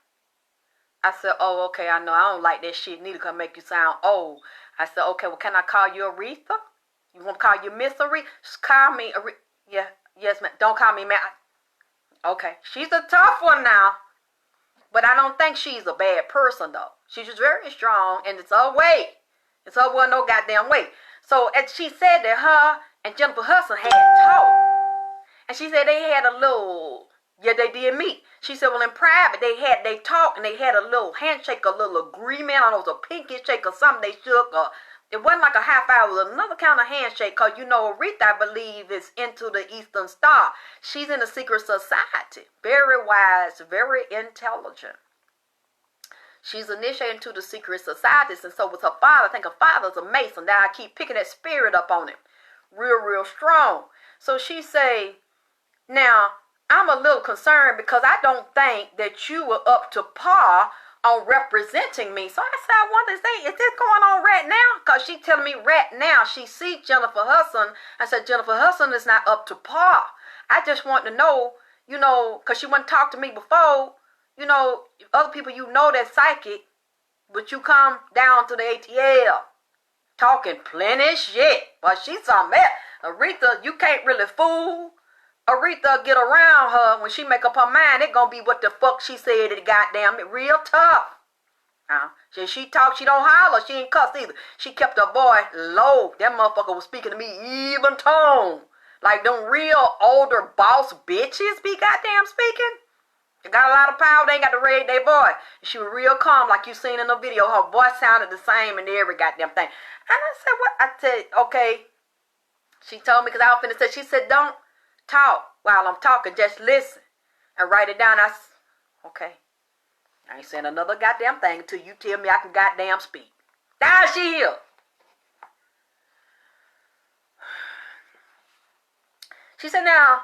I said, oh, okay, I know. I don't like that shit. Neither can make you sound old. I said, okay, well, can I call you Aretha? You want to call you Miss Aretha? Just call me Aretha. Yeah, yes, ma'am. Don't call me ma'am. Okay, she's a tough one now. But I don't think she's a bad person, though. She's just very strong, and it's her way. It's her way, no goddamn way. So, as she said that her and Jenifer Hudson had talked. And she said they had a little, yeah, they did meet. She said, well, in private, they talked, and they had a little handshake, a little agreement. I don't know, it was a pinky shake or something they shook, or it wasn't like a half hour. It was another kind of handshake, because, you know, Aretha, I believe, is into the Eastern Star. She's in the secret society. Very wise, very intelligent. She's initiated to the secret societies, and so was her father. I think her father's a Mason. Now I keep picking that spirit up on him. Real strong. So she say, now, I'm a little concerned because I don't think that you were up to par on representing me. So I said, I wonder, is this going on right now? Because she telling me right now she see Jenifer Hudson. I said, Jenifer Hudson is not up to par. I just want to know, you know, because she wouldn't talk to me before. You know, other people you know that's psychic, but you come down to the ATL talking plenty shit. But she's something else. Aretha, you can't really fool. Aretha get around her when she make up her mind. It gonna be what the fuck she said. It goddamn it real tough. She talk, she don't holler, she ain't cuss either. She kept her voice low. That motherfucker was speaking to me even tone. Like them real older boss bitches be goddamn speaking. They got a lot of power, they ain't got to raise their voice. She was real calm, like you seen in the video. Her voice sounded the same in every goddamn thing. And I said, what? I said, okay. She told me, because I was finna say, she said, don't talk while I'm talking, just listen and write it down. I said, okay. I ain't saying another goddamn thing until you tell me I can goddamn speak. Now she here. She said, now,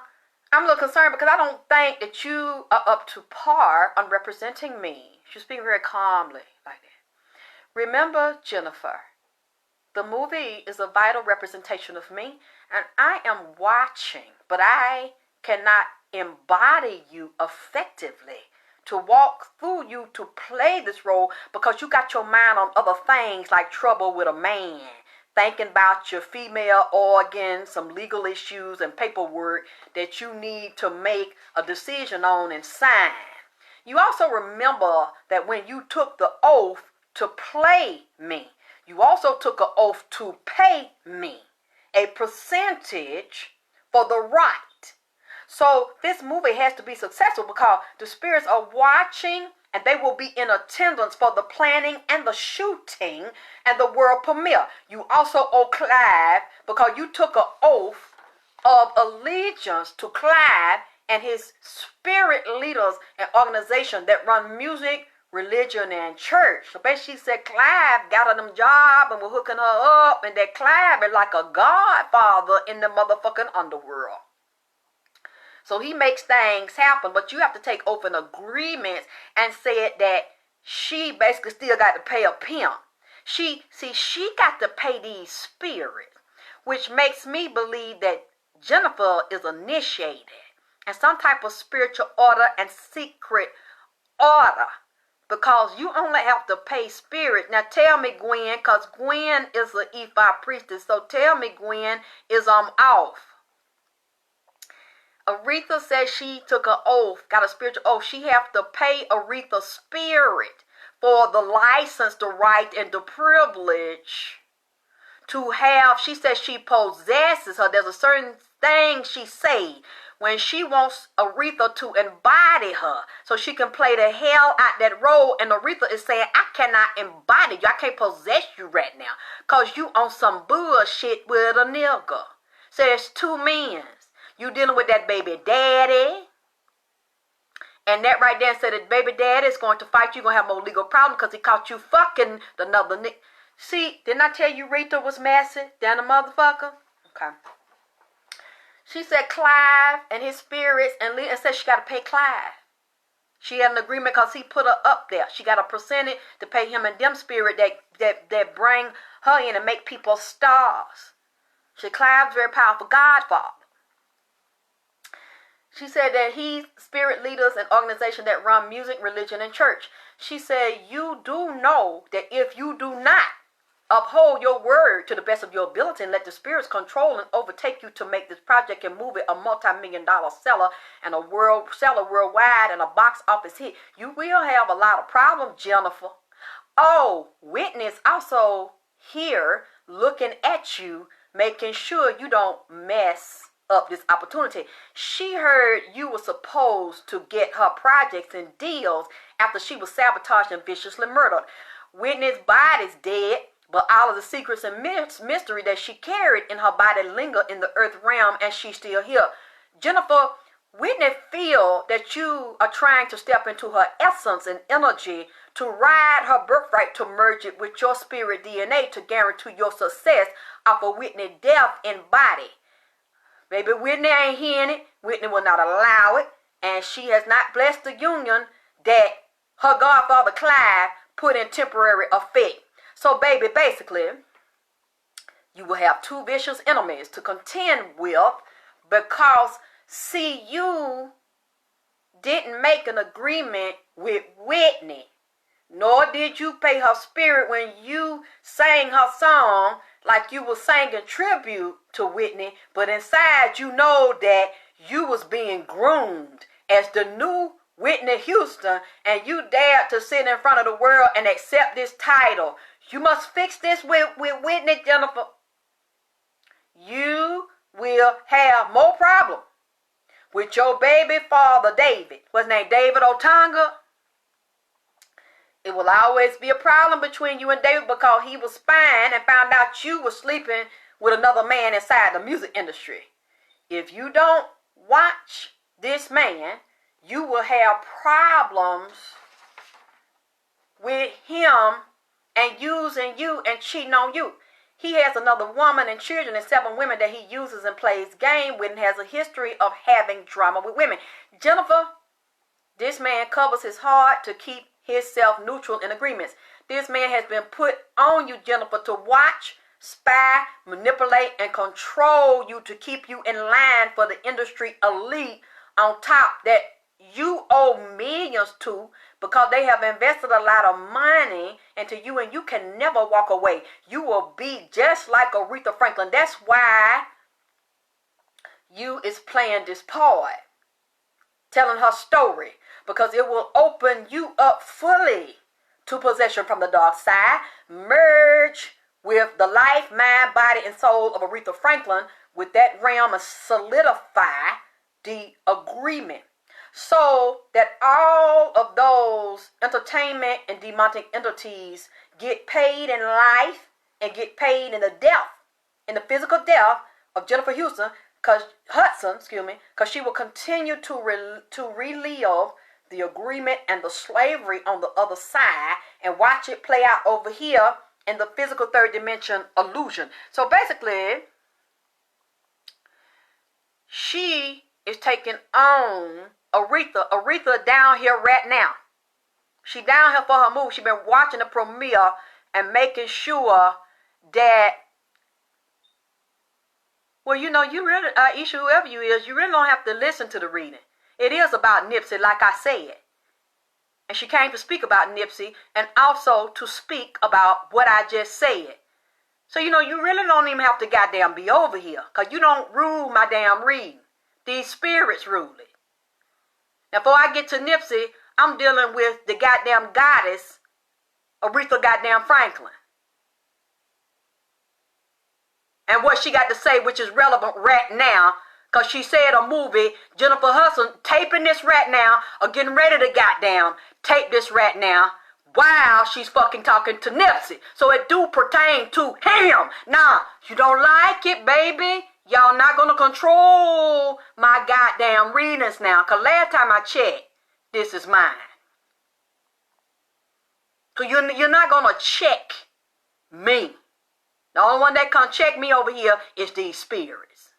I'm a little concerned because I don't think that you are up to par on representing me. She was speaking very calmly like that. Remember, Jenifer, the movie is a vital representation of me, and I am watching, but I cannot embody you effectively, to walk through you, to play this role, because you got your mind on other things like trouble with a man, thinking about your female organs, some legal issues and paperwork that you need to make a decision on and sign. You also remember that when you took the oath to play me, you also took an oath to pay me a percentage for the right. So this movie has to be successful because the spirits are watching, and they will be in attendance for the planning and the shooting and the world premiere. You also owe Clive, because you took an oath of allegiance to Clive and his spirit leaders and organization that run music, religion, and church. So basically she said Clive got her them job and was hooking her up, and that Clive is like a godfather in the motherfucking underworld. So he makes things happen, but you have to take open agreements and said that she basically still got to pay a pimp. She got to pay these spirits, which makes me believe that Jenifer is initiated in some type of spiritual order and secret order, because you only have to pay spirit. Now tell me, Gwen, because Gwen is an E5 priestess, so tell me, Gwen, is off. Aretha says she took an oath, got a spiritual oath. She have to pay Aretha's spirit for the license, the right, and the privilege to have. She says she possesses her. There's a certain thing she say when she wants Aretha to embody her so she can play the hell out that role. And Aretha is saying, I cannot embody you. I can't possess you right now because you on some bullshit with a nigga. So there's two men. You dealing with that baby daddy. And that right there said that baby daddy is going to fight you. You're going to have more legal problems because he caught you fucking another nigga. See, didn't I tell you Rita was messy? Down the motherfucker? Okay. She said Clive and his spirits and said she got to pay Clive. She had an agreement because he put her up there. She got a percentage to pay him and them spirit that bring her in and make people stars. She Clive's very powerful godfather. She said that he's spirit leaders and organizations that run music, religion, and church. She said you do know that if you do not uphold your word to the best of your ability and let the spirits control and overtake you to make this project and movie a multi-million-dollar seller and a seller worldwide and a box office hit, you will have a lot of problems, Jenifer. Oh, Whitney is also here looking at you, making sure you don't mess up this opportunity. She heard you were supposed to get her projects and deals after she was sabotaged and viciously murdered. Whitney's body's dead, but all of the secrets and mystery that she carried in her body linger in the earth realm, and she's still here. Jenifer, Whitney feel that you are trying to step into her essence and energy to ride her birthright, to merge it with your spirit DNA to guarantee your success off of Whitney's death in body. Baby, Whitney ain't hearing it. Whitney will not allow it. And she has not blessed the union that her godfather Clive put in temporary effect. So, baby, basically, you will have two vicious enemies to contend with because, see, you didn't make an agreement with Whitney. Nor did you pay her spirit when you sang her song like you were singing tribute to Whitney, but inside you know that you was being groomed as the new Whitney Houston, and you dared to sit in front of the world and accept this title. You must fix this with Whitney, Jenifer. You will have more problem with your baby father, David. What's his name? David Otunga. It will always be a problem between you and David because he was spying and found out you were sleeping with another man inside the music industry. If you don't watch this man, you will have problems with him and using you and cheating on you. He has another woman and children and 7 women that he uses and plays game with and has a history of having drama with women. Jenifer, this man covers his heart to keep himself neutral in agreements. This man has been put on you, Jenifer, to watch, spy, manipulate, and control you to keep you in line for the industry elite on top that you owe millions to because they have invested a lot of money into you and you can never walk away. You will be just like Aretha Franklin. That's why you is playing this part, telling her story, because it will open you up fully to possession from the dark side, merge with the life, mind, body, and soul of Aretha Franklin with that realm and solidify the agreement so that all of those entertainment and demonic entities get paid in life and get paid in the death, in the physical death of Jenifer Houston, Hudson, because she will continue to relive the agreement and the slavery on the other side and watch it play out over here in the physical third dimension illusion. So basically, she is taking on Aretha down here right now. She down here for her move. She been watching the premiere and making sure that, well, you know, you really, Isha, whoever you is, you really don't have to listen to the reading. It is about Nipsey, like I said. And she came to speak about Nipsey and also to speak about what I just said. So, you know, you really don't even have to goddamn be over here, because you don't rule my damn reading. These spirits rule it. Now, before I get to Nipsey, I'm dealing with the goddamn goddess, Aretha goddamn Franklin. And what she got to say, which is relevant right now, because she said a movie, Jenifer Hustle, taping this right now, or getting ready to goddamn tape this right now, while she's fucking talking to Nipsey. So it do pertain to him. Now, you don't like it, baby? Y'all not going to control my goddamn readings now. Because last time I checked, this is mine. So you're not going to check me. The only one that can check me over here is these spirits.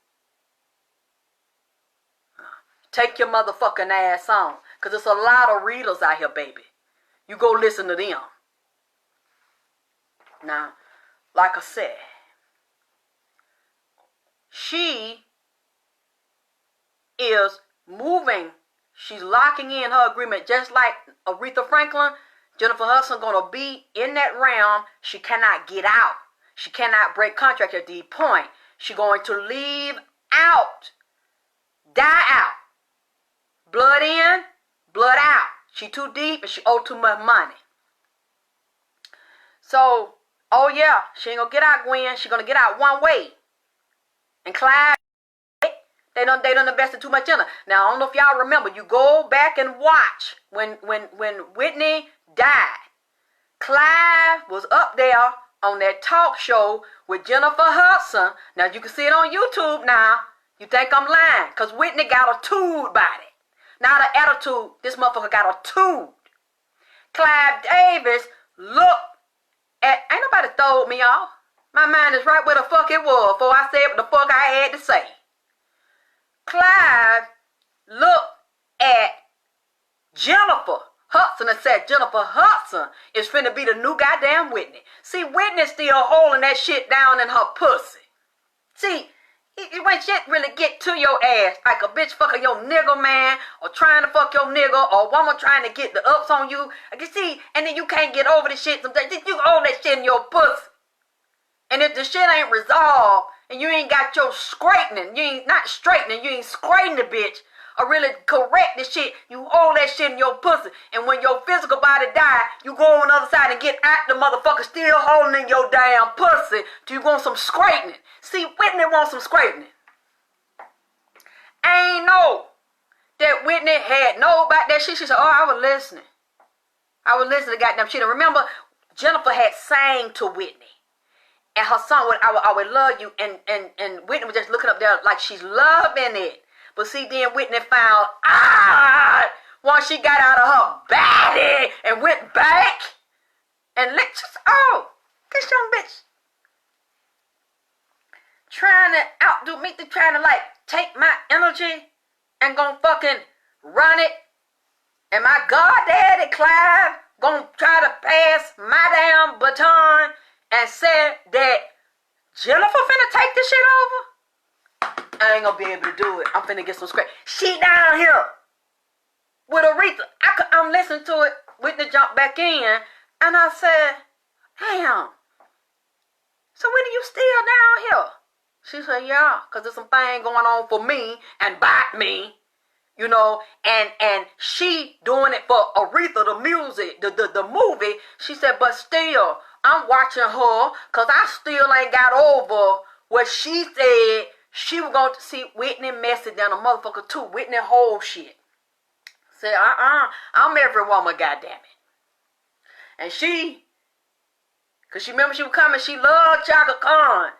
Take your motherfucking ass on. Because there's a lot of readers out here, baby. You go listen to them. Now, like I said, she is moving. She's locking in her agreement just like Aretha Franklin. Jenifer Hudson going to be in that realm. She cannot get out. She cannot break contract at the point. She's going to leave out. Die out. Blood in, blood out. She too deep and she owe too much money. So, oh yeah, she ain't going to get out, Gwen. She's going to get out one way. And Clive, they done invested too much in her. Now, I don't know if y'all remember. You go back and watch when Whitney died. Clive was up there on that talk show with Jenifer Hudson. Now, you can see it on YouTube now. You think I'm lying. Because Whitney got a tood body. Now, the attitude, this motherfucker got a tood. Clive Davis looked at, ain't nobody throwed me off. My mind is right where the fuck it was before I said what the fuck I had to say. Clive looked at Jenifer Hudson and said, Jenifer Hudson is finna be the new goddamn Whitney. See, Whitney's still holding that shit down in her pussy. See, when shit really get to your ass, like a bitch fucking your nigga man, or trying to fuck your nigga, or a woman trying to get the ups on you, you see, and then you can't get over the shit sometimes, you hold that shit in your pussy. And if the shit ain't resolved, and you ain't got your straightening, you ain't not straightening, you ain't straightening the bitch, or really correct the shit, you hold that shit in your pussy. And when your physical body die, you go on the other side and get at the motherfucker still holding in your damn pussy. Do you want some straightening? See, Whitney wants some straightening. I ain't know that Whitney had know about that shit. She said, oh, I was listening. I was listening to goddamn shit. And remember, Jenifer had sang to Whitney. And her song, I would love you. And Whitney was just looking up there like she's loving it. But see, then Whitney found, once she got out of her body and went back. And let's just, this young bitch. Trying to outdo me, trying to like take my energy and gonna fucking run it. And my goddaddy Clive gonna try to pass my damn baton and said that Jenifer finna take this shit over. I ain't gonna be able to do it. I'm finna get some scratch. She down here with Aretha. I'm listening to it. Whitney jumped back in and I said, damn. So Whitney, you still down here? She said, yeah, because there's some thing going on for me and by me, you know, and she doing it for Aretha, the music, the movie. She said, but still, I'm watching her because I still ain't got over what she said she was going to see. Whitney messed it down a motherfucker too. Whitney whole shit. Said, I'm every woman, goddammit. And she, because she remember she was coming, she loved Chaka Khan.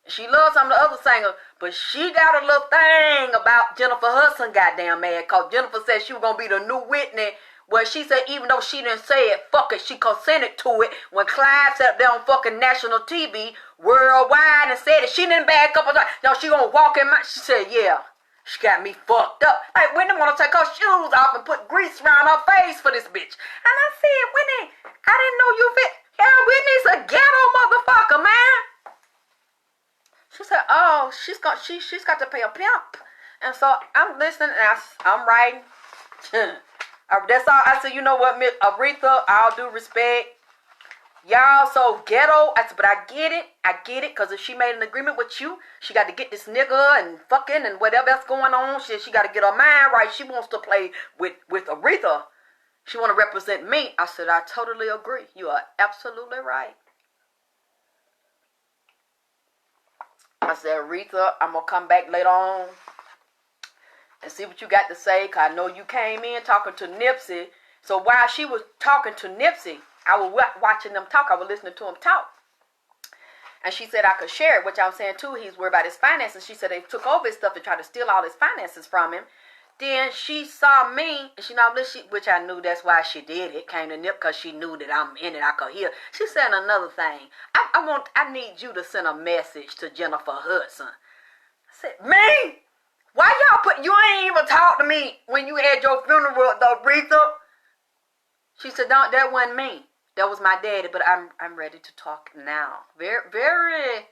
She loves some of the other singers, but she got a little thing about Jenifer Hudson goddamn mad, because Jenifer said she was going to be the new Whitney. Well, she said even though she didn't say it, fuck it, she consented to it. When Clive sat up there on fucking national TV worldwide and said it, she didn't back up. No, she gonna walk in my, she said, yeah, she got me fucked up. Like, Whitney want to take her shoes off and put grease around her face for this bitch. And I said, Whitney, I didn't know you fit. Yeah, Whitney's a ghetto motherfucker, man. She said, oh, she's got to pay a pimp. And so I'm listening and I'm writing. That's all. I said, you know what, Miss Aretha, all due respect. Y'all so ghetto. I said, but I get it. Because if she made an agreement with you, she got to get this nigga and fucking and whatever else going on. She got to get her mind right. She wants to play with Aretha. She want to represent me. I said, I totally agree. You are absolutely right. I said, Aretha, I'm going to come back later on and see what you got to say, because I know you came in talking to Nipsey. So while she was talking to Nipsey, I was watching them talk. I was listening to them talk. And she said I could share it, which I'm saying too, he's worried about his finances. She said they took over his stuff to try to steal all his finances from him. Then she saw me, and she know, which I knew that's why she did it. Came to Nip because she knew that I'm in it. I could hear. She said another thing. I need you to send a message to Jenifer Hudson. I said, me? Why y'all you ain't even talk to me when you had your funeral, the Aretha? She said, no, that wasn't me. That was my daddy, but I'm ready to talk now. Very, very,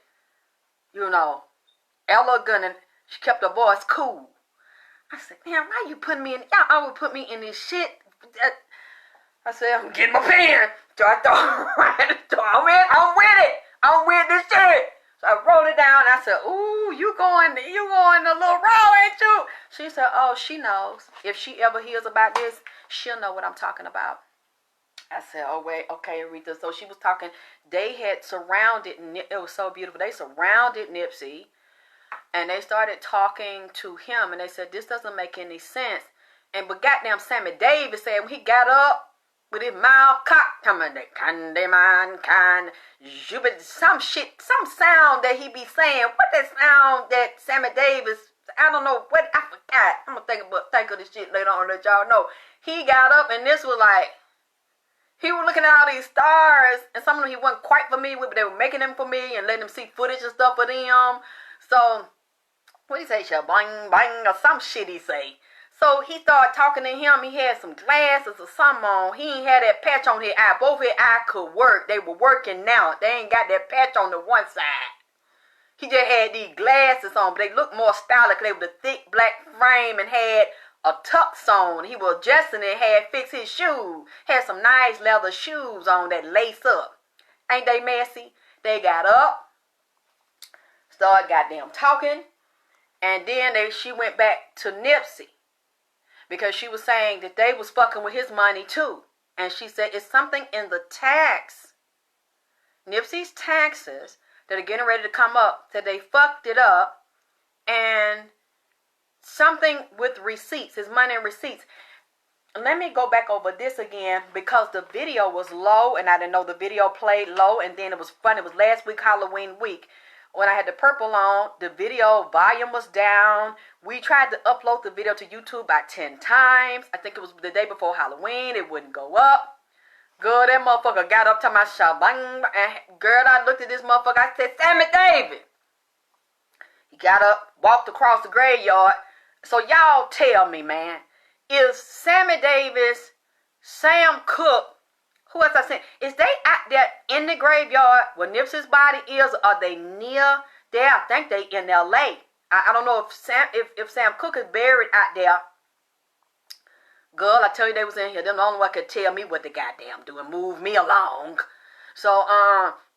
elegant, and she kept her voice cool. I said, man, why you putting me in? Y'all always put me in this shit. I said, I'm getting my pen. So I thought, man, I'm with it. I'm with this shit. So I wrote it down. And I said, ooh, you going a little raw, ain't you? She said, oh, she knows. If she ever hears about this, she'll know what I'm talking about. I said, oh, wait, okay, Aretha. So she was talking. They had surrounded, it was so beautiful. They surrounded Nipsey. And they started talking to him, and they said, this doesn't make any sense. But goddamn Sammy Davis said when he got up with his mouth cocked, some sound that he be saying. What that sound that Sammy Davis, I don't know, what, I forgot. I'm going to think of this shit later on, let y'all know. He got up, and this was like, he was looking at all these stars, and some of them he wasn't quite familiar with, but they were making them for me and letting him see footage and stuff of them. So, what he say? Bang, bang, or some shit he say. So, he started talking to him. He had some glasses or something on. He ain't had that patch on his eye. Both his eyes could work. They were working now. They ain't got that patch on the one side. He just had these glasses on, but they looked more stylish. They were the thick black frame and had a tux on. He was adjusting it, had fixed his shoes. Had some nice leather shoes on that lace up. Ain't they messy? They got up. Started goddamn talking, and then she went back to Nipsey. because she was saying that they was fucking with his money too. And she said it's something in the tax, Nipsey's taxes, that are getting ready to come up, that they fucked it up, and something with receipts, his money and receipts. Let me go back over this again, because the video was low and I didn't know the video played low, and then it was fun. It was last week, Halloween week. When I had the purple on, the video volume was down. We tried to upload the video to YouTube about 10 times. I think it was the day before Halloween. It wouldn't go up. Girl, that motherfucker got up to my shop. Bang, and girl, I looked at this motherfucker. I said, Sammy Davis. He got up, walked across the graveyard. So y'all tell me, man, is Sammy Davis, Sam Cooke, who else I said, is they out there in the graveyard where Nipsey's body is, or are they near there? I think they in L.A. I don't know if Sam Cooke is buried out there. Girl, I tell you, they was in here. Them the only one could tell me what they goddamn do and move me along. So,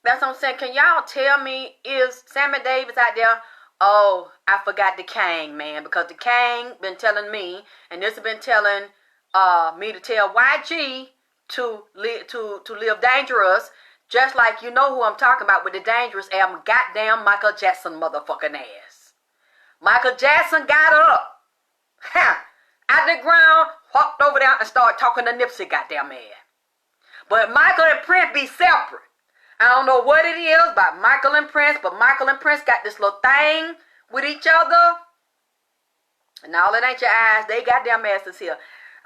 that's what I'm saying. Can y'all tell me, is Sammy Davis out there? Oh, I forgot the King, man, because the King been telling me, and this has been telling me to tell YG to live dangerous, just like you know who I'm talking about with the Dangerous album, goddamn Michael Jackson motherfucking ass. Michael Jackson got up, out the ground, walked over there and started talking to Nipsey goddamn ass. But Michael and Prince be separate. I don't know what it is about Michael and Prince, but Michael and Prince got this little thing with each other. And all it ain't your eyes, they goddamn asses here.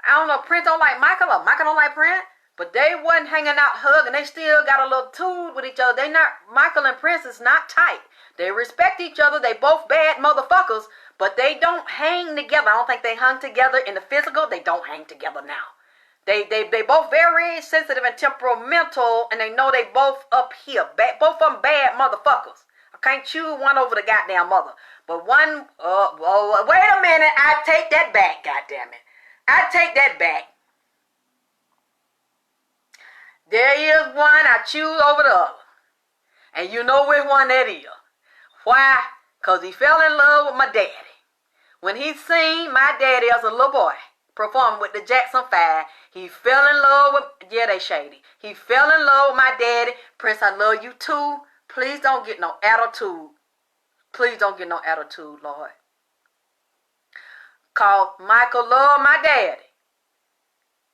I don't know, Prince don't like Michael or Michael don't like Prince, but they wasn't hanging out hugging. They still got a little tool with each other. They not, Michael and Prince is not tight. They respect each other. They both bad motherfuckers, but they don't hang together. I don't think they hung together in the physical. They don't hang together now. They both very sensitive and temperamental, and they know they both up here. Both of them bad motherfuckers. I can't choose one over the goddamn other. But one, wait a minute, I take that back, goddammit. I take that back. There is one I choose over the other. And you know which one that is. Why? Because he fell in love with my daddy. When he seen my daddy as a little boy performing with the Jackson 5, he fell in love with, yeah, they shady. He fell in love with my daddy. Prince, I love you too. Please don't get no attitude. Please don't get no attitude, Lord. Cause Michael loved my daddy.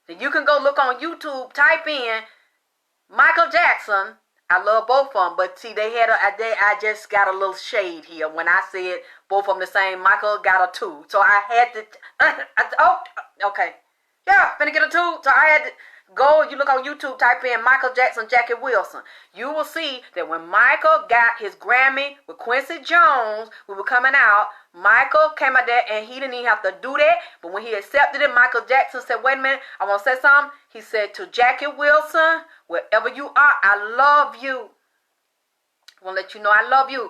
Then you can go look on YouTube, type in Michael Jackson. I love both of them, but see, I just got a little shade here when I said both of them the same. Michael got a 2, so I had to. Okay, yeah, finna get a 2, so I had to go. You look on YouTube, type in Michael Jackson, Jackie Wilson. You will see that when Michael got his Grammy with Quincy Jones, we were coming out. Michael came out there and he didn't even have to do that. But when he accepted it, Michael Jackson said, wait a minute, I want to say something. He said to Jackie Wilson, wherever you are, I love you. I want to let you know I love you.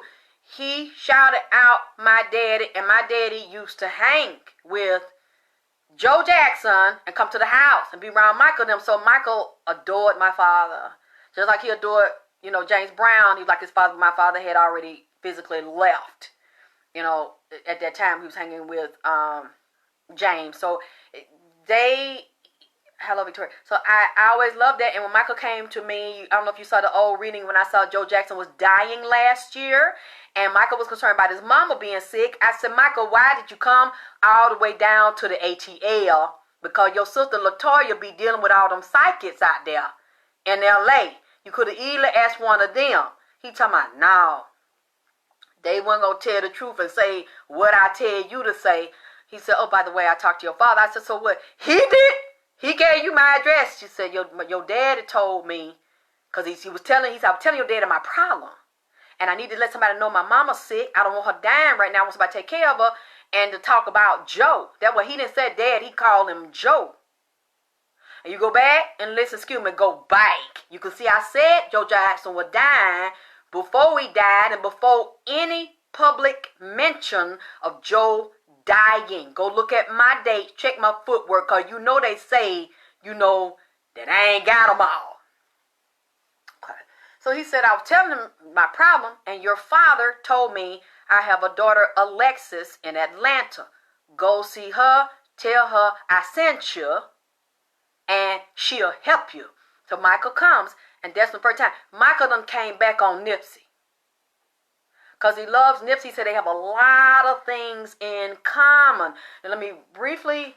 He shouted out my daddy, and my daddy used to hang with Joe Jackson and come to the house and be around Michael and them. So Michael adored my father. Just like he adored, James Brown. He was like his father. My father had already physically left. At that time he was hanging with James. So hello Victoria. So I always loved that. And when Michael came to me, I don't know if you saw the old reading when I saw Joe Jackson was dying last year. And Michael was concerned about his mama being sick. I said, Michael, why did you come all the way down to the ATL? Because your sister LaToya be dealing with all them psychics out there in L.A. You could have easily asked one of them. He talking about, no. They weren't going to tell the truth and say what I tell you to say. He said, oh, by the way, I talked to your father. I said, so what? He did? He gave you my address. She said, your daddy told me, because he was telling your daddy my problem. And I need to let somebody know my mama's sick. I don't want her dying right now. I want somebody to take care of her. And to talk about Joe. That's what he didn't say dad. He called him Joe. And you go back and listen, go back. You can see I said Joe Jackson was dying before he died and before any public mention of Joe dying. Go look at my dates. Check my footwork. Because they say, that I ain't got them all. So he said, I was telling him my problem, and your father told me I have a daughter, Alexis, in Atlanta. Go see her. Tell her I sent you and she'll help you. So Michael comes, and that's the first time. Michael done came back on Nipsey. Because he loves Nipsey. He said they have a lot of things in common. And let me briefly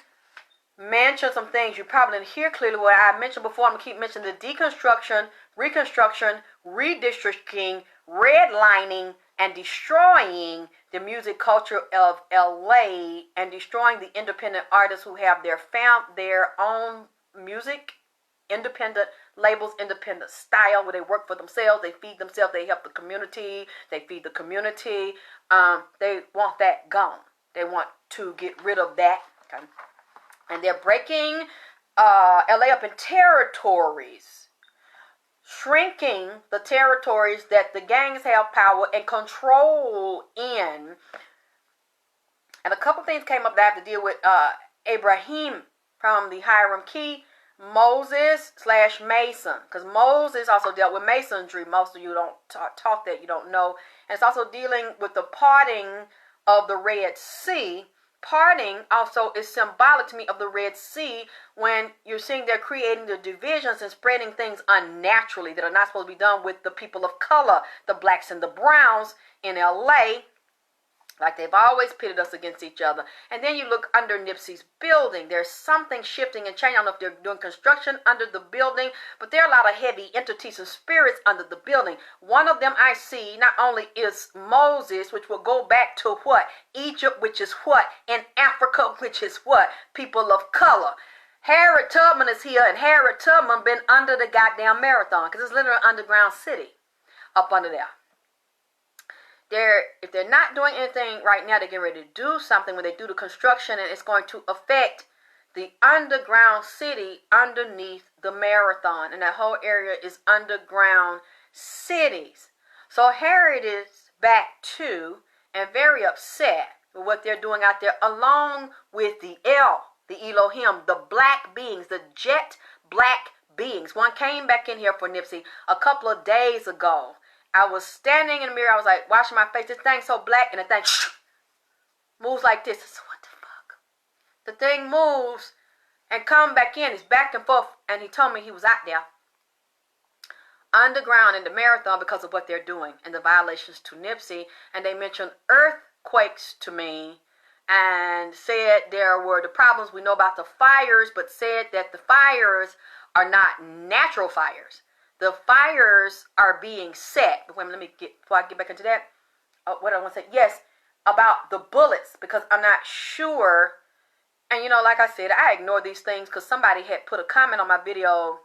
mention some things you probably didn't hear clearly what I mentioned before. I'm going to keep mentioning the deconstruction, reconstruction, redistricting, redlining, and destroying the music culture of LA and destroying the independent artists who have found their own music, independent labels, independent style, where they work for themselves, they feed themselves, they help the community, they feed the community. They want that gone. They want to get rid of that. Okay? And they're breaking LA up in territories, shrinking the territories that the gangs have power and control in. And a couple things came up that I have to deal with. Abraham from the Hiram Key, Moses / Mason, because Moses also dealt with masonry. Most of you don't talk that, you don't know. And it's also dealing with the parting of the Red Sea. Parting also is symbolic to me of the Red Sea, when you're seeing they're creating the divisions and spreading things unnaturally that are not supposed to be done with the people of color, the blacks and the browns in LA. Like they've always pitted us against each other. And then you look under Nipsey's building. There's something shifting and changing. I don't know if they're doing construction under the building, but there are a lot of heavy entities and spirits under the building. One of them I see not only is Moses, which will go back to what? Egypt, which is what? In Africa, which is what? People of color. Harriet Tubman is here, and Harriet Tubman been under the goddamn marathon, because it's literally an underground city up under there. If they're not doing anything right now, they're getting ready to do something when they do the construction, and it's going to affect the underground city underneath the marathon. And that whole area is underground cities. So Harriet is back too, and very upset with what they're doing out there, along with the Elohim, the black beings, the jet black beings. One came back in here for Nipsey a couple of days ago. I was standing in the mirror. I was like, washing my face. This thing's so black, and the thing moves like this. I said, what the fuck? The thing moves and come back in. It's back and forth. And he told me he was out there underground in the marathon because of what they're doing and the violations to Nipsey. And they mentioned earthquakes to me and said there were the problems. We know about the fires, but said that the fires are not natural fires. The fires are being set. Wait, let me before I get back into that. What I want to say, yes, about the bullets, because I'm not sure. And you know, like I said, I ignore these things because somebody had put a comment on my video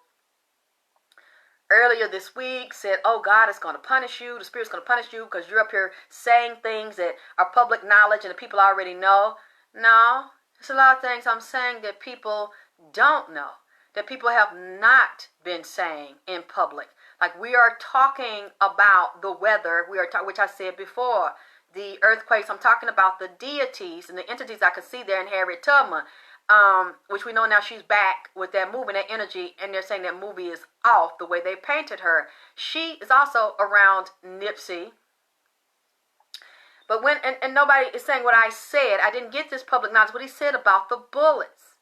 earlier this week, said, "Oh, God is going to punish you. The Spirit's going to punish you because you're up here saying things that are public knowledge and the people already know." No, there's a lot of things I'm saying that people don't know, that people have not been saying in public. Like we are talking about the weather, which I said before, the earthquakes. I'm talking about the deities and the entities I could see there in Harriet Tubman, which we know now she's back with that movie, that energy, and they're saying that movie is off the way they painted her. She is also around Nipsey. But when, and nobody is saying what I said. I didn't get this public knowledge, what he said about the bullets.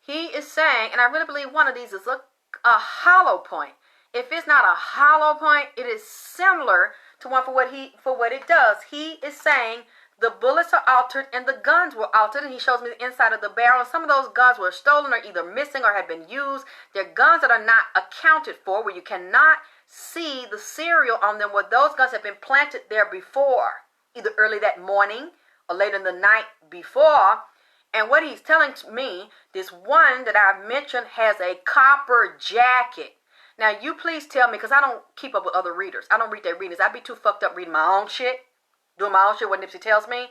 He is saying, and I really believe one of these is a hollow point. If it's not a hollow point, it is similar to one for what it does. He is saying the bullets are altered and the guns were altered, and he shows me the inside of the barrel. And some of those guns were stolen or either missing or have been used. They're guns that are not accounted for, where you cannot see the serial on them, where those guns have been planted there before, either early that morning or late in the night before. And what he's telling me, this one that I've mentioned has a copper jacket. Now, you please tell me, because I don't keep up with other readers. I don't read their readings. I'd be too fucked up reading my own shit, doing my own shit, what Nipsey tells me.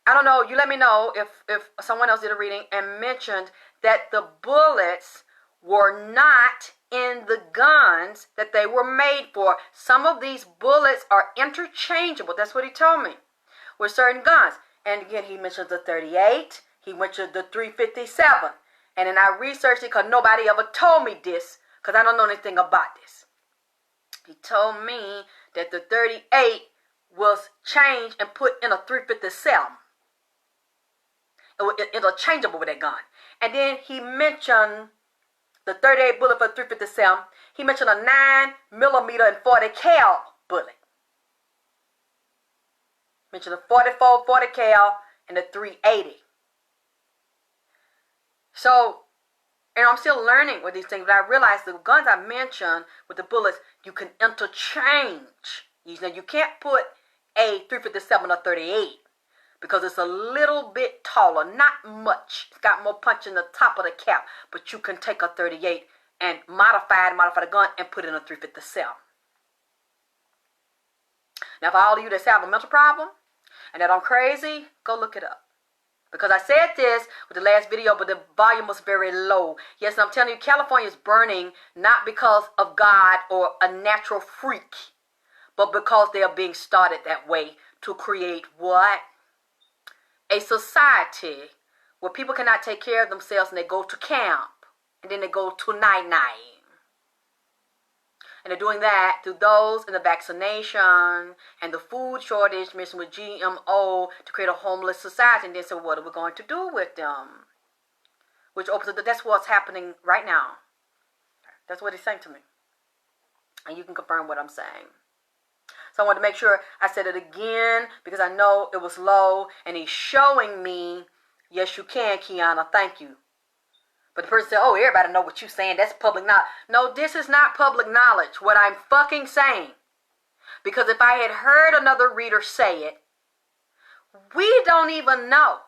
I don't know. You let me know if someone else did a reading and mentioned that the bullets were not in the guns that they were made for. Some of these bullets are interchangeable. That's what he told me, with certain guns. And again, he mentioned the 38. He mentioned the 357. And then I researched it because nobody ever told me this, because I don't know anything about this. He told me that the 38 was changed and put in a 357. interchangeable with that gun. And then he mentioned the 38 bullet for 357. He mentioned a 9mm and 40 cal bullet. Mentioned the 44, 40 cal, and the 380. So, and I'm still learning with these things, but I realized the guns I mentioned with the bullets, you can interchange. You know, you can't put a 357 or 38 because it's a little bit taller, not much. It's got more punch in the top of the cap, but you can take a 38 and modify the gun and put in a 357. Now, for all of you that have a mental problem and that I'm crazy, go look it up. Because I said this with the last video, but the volume was very low. Yes, I'm telling you, California is burning not because of God or a natural freak, but because they are being started that way to create what? A society where people cannot take care of themselves and they go to camp and then they go to night-night. And they're doing that through those in the vaccination and the food shortage mixed with GMO to create a homeless society. And then say, what are we going to do with them? Which opens the, that's what's happening right now. That's what he's saying to me. And you can confirm what I'm saying. So I want to make sure I said it again because I know it was low. And he's showing me, yes, you can, Kiana. Thank you. But the person said, oh, everybody know what you're saying. That's public knowledge. No, this is not public knowledge, what I'm fucking saying. Because if I had heard another reader say it, we don't even know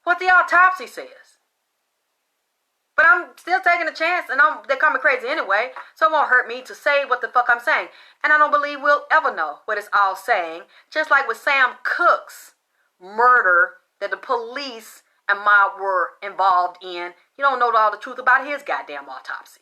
what the autopsy says. But I'm still taking a chance, and they call me crazy anyway, so it won't hurt me to say what the fuck I'm saying. And I don't believe we'll ever know what it's all saying. Just like with Sam Cooke's murder that the police and mob were involved in. You don't know all the truth about his goddamn autopsy.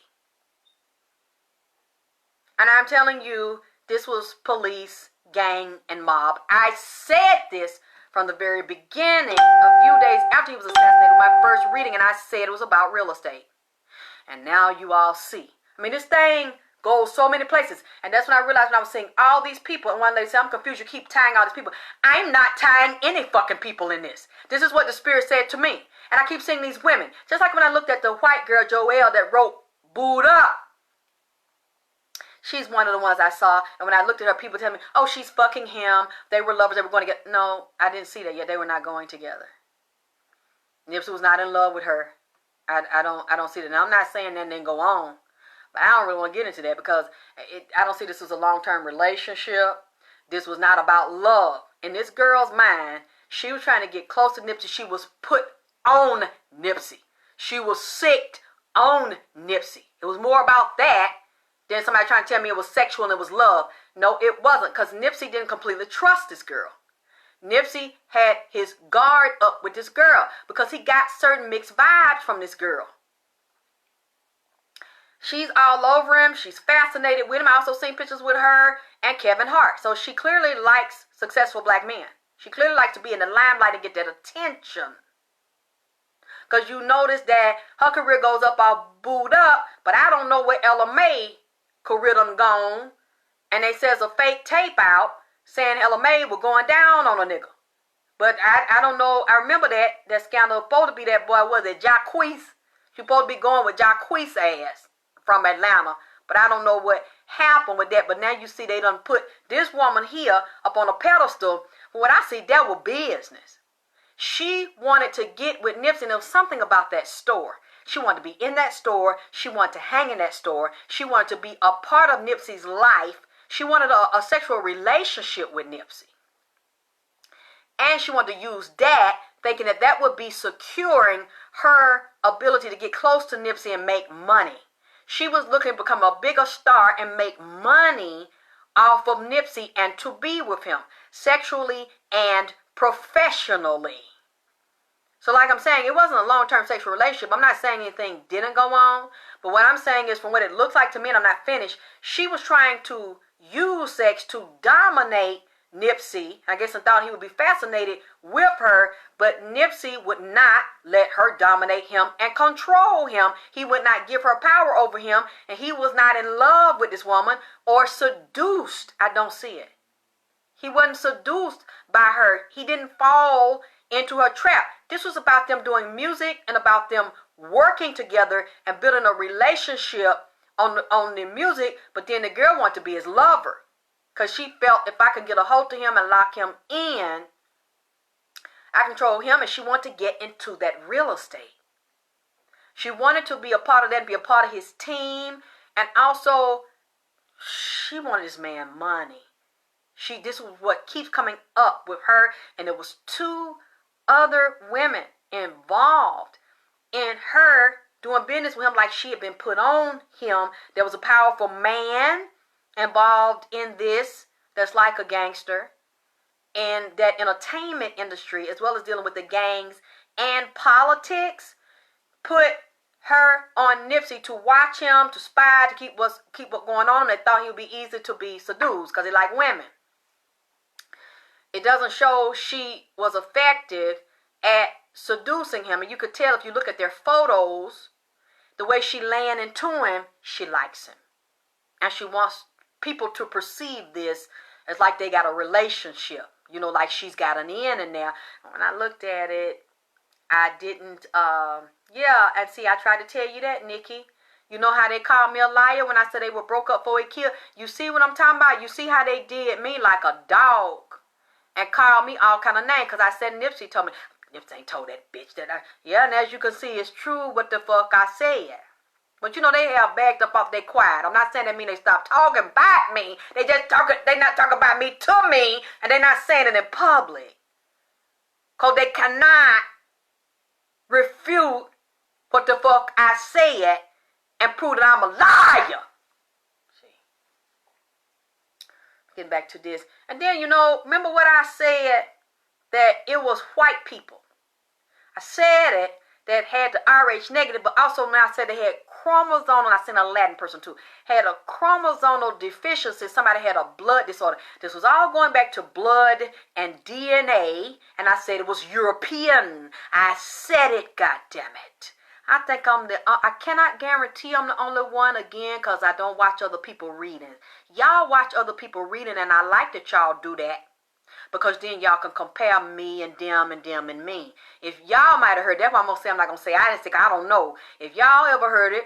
And I'm telling you, this was police, gang, and mob. I said this from the very beginning, a few days after he was assassinated, my first reading, and I said it was about real estate. And now you all see. I mean, this thing goes so many places. And that's when I realized when I was seeing all these people, and one lady said, I'm confused, you keep tying all these people. I'm not tying any fucking people in this. This is what the Spirit said to me. And I keep seeing these women. Just like when I looked at the white girl, Joelle, that wrote, booed up. She's one of the ones I saw. And when I looked at her, people tell me, oh, she's fucking him. They were lovers. They were going to get... No, I didn't see that yet. They were not going together. Nipsey was not in love with her. I don't see that. Now, I'm not saying that didn't go on. But I don't really want to get into that because I don't see this as a long-term relationship. This was not about love. In this girl's mind, she was trying to get close to Nipsey. She was put on Nipsey. She was sick on Nipsey. It was more about that than somebody trying to tell me it was sexual and it was love. No, it wasn't, because Nipsey didn't completely trust this girl. Nipsey had his guard up with this girl because he got certain mixed vibes from this girl. She's all over him. She's fascinated with him. I also seen pictures with her and Kevin Hart. So she clearly likes successful black men. She clearly likes to be in the limelight and get that attention. Because you notice that her career goes up all booed up, but I don't know where Ella May career done gone. And they says a fake tape out saying Ella May was going down on a nigga. But I don't know. I remember that scandal supposed to be that boy, was it Jacquees? She supposed to be going with Jacquees' ass from Atlanta. But I don't know what happened with that. But now you see they done put this woman here up on a pedestal. What I see, that was business. She wanted to get with Nipsey, and there was something about that store. She wanted to be in that store. She wanted to hang in that store. She wanted to be a part of Nipsey's life. She wanted a sexual relationship with Nipsey. And she wanted to use that, thinking that that would be securing her ability to get close to Nipsey and make money. She was looking to become a bigger star and make money off of Nipsey and to be with him sexually and professionally. So like I'm saying, it wasn't a long-term sexual relationship. I'm not saying anything didn't go on. But what I'm saying is, from what it looks like to me, and I'm not finished, she was trying to use sex to dominate Nipsey. I guess I thought he would be fascinated with her. But Nipsey would not let her dominate him and control him. He would not give her power over him. And he was not in love with this woman or seduced. I don't see it. He wasn't seduced by her. He didn't fall into her trap. This was about them doing music and about them working together and building a relationship on the music, but then the girl wanted to be his lover because she felt if I could get a hold of him and lock him in, I control him, and she wanted to get into that real estate. She wanted to be a part of that, be a part of his team, and also she wanted this man money. This was what keeps coming up with her, and there was 2 other women involved in her doing business with him like she had been put on him. There was a powerful man involved in this that's like a gangster. And that entertainment industry, as well as dealing with the gangs and politics, put her on Nipsey to watch him, to spy, to keep what's going on. They thought he would be easy to be seduced because he liked women. It doesn't show she was effective at seducing him. And you could tell if you look at their photos, the way she laying into him, she likes him. And she wants people to perceive this as like they got a relationship. You know, like she's got an in there. When I looked at it, I didn't, and see, I tried to tell you that, Nikki. You know how they called me a liar when I said they were broke up before he killed? You see what I'm talking about? You see how they did me like a dog and called me all kind of names because I said Nipsey told me. Nipsey ain't told that bitch that and as you can see, it's true what the fuck I said. But you know, they have backed up off their quiet. I'm not saying that mean they stop talking about me. They not talking about me to me, and they're not saying it in public. Because they cannot refute what the fuck I said and prove that I'm a liar. See. Getting back to this. And then, you know, remember what I said? That it was white people. I said it. That had the RH negative, but also now I said they had chromosomal, I seen a Latin person too, had a chromosomal deficiency. Somebody had a blood disorder. This was all going back to blood and DNA, and I said it was European. I said it, goddammit. I think I cannot guarantee I'm the only one again because I don't watch other people reading. Y'all watch other people reading, and I like that y'all do that. Because then y'all can compare me and them and me. If y'all might have heard, that's why I'm going to say, I'm not going to say I didn't think, I don't know. If y'all ever heard it,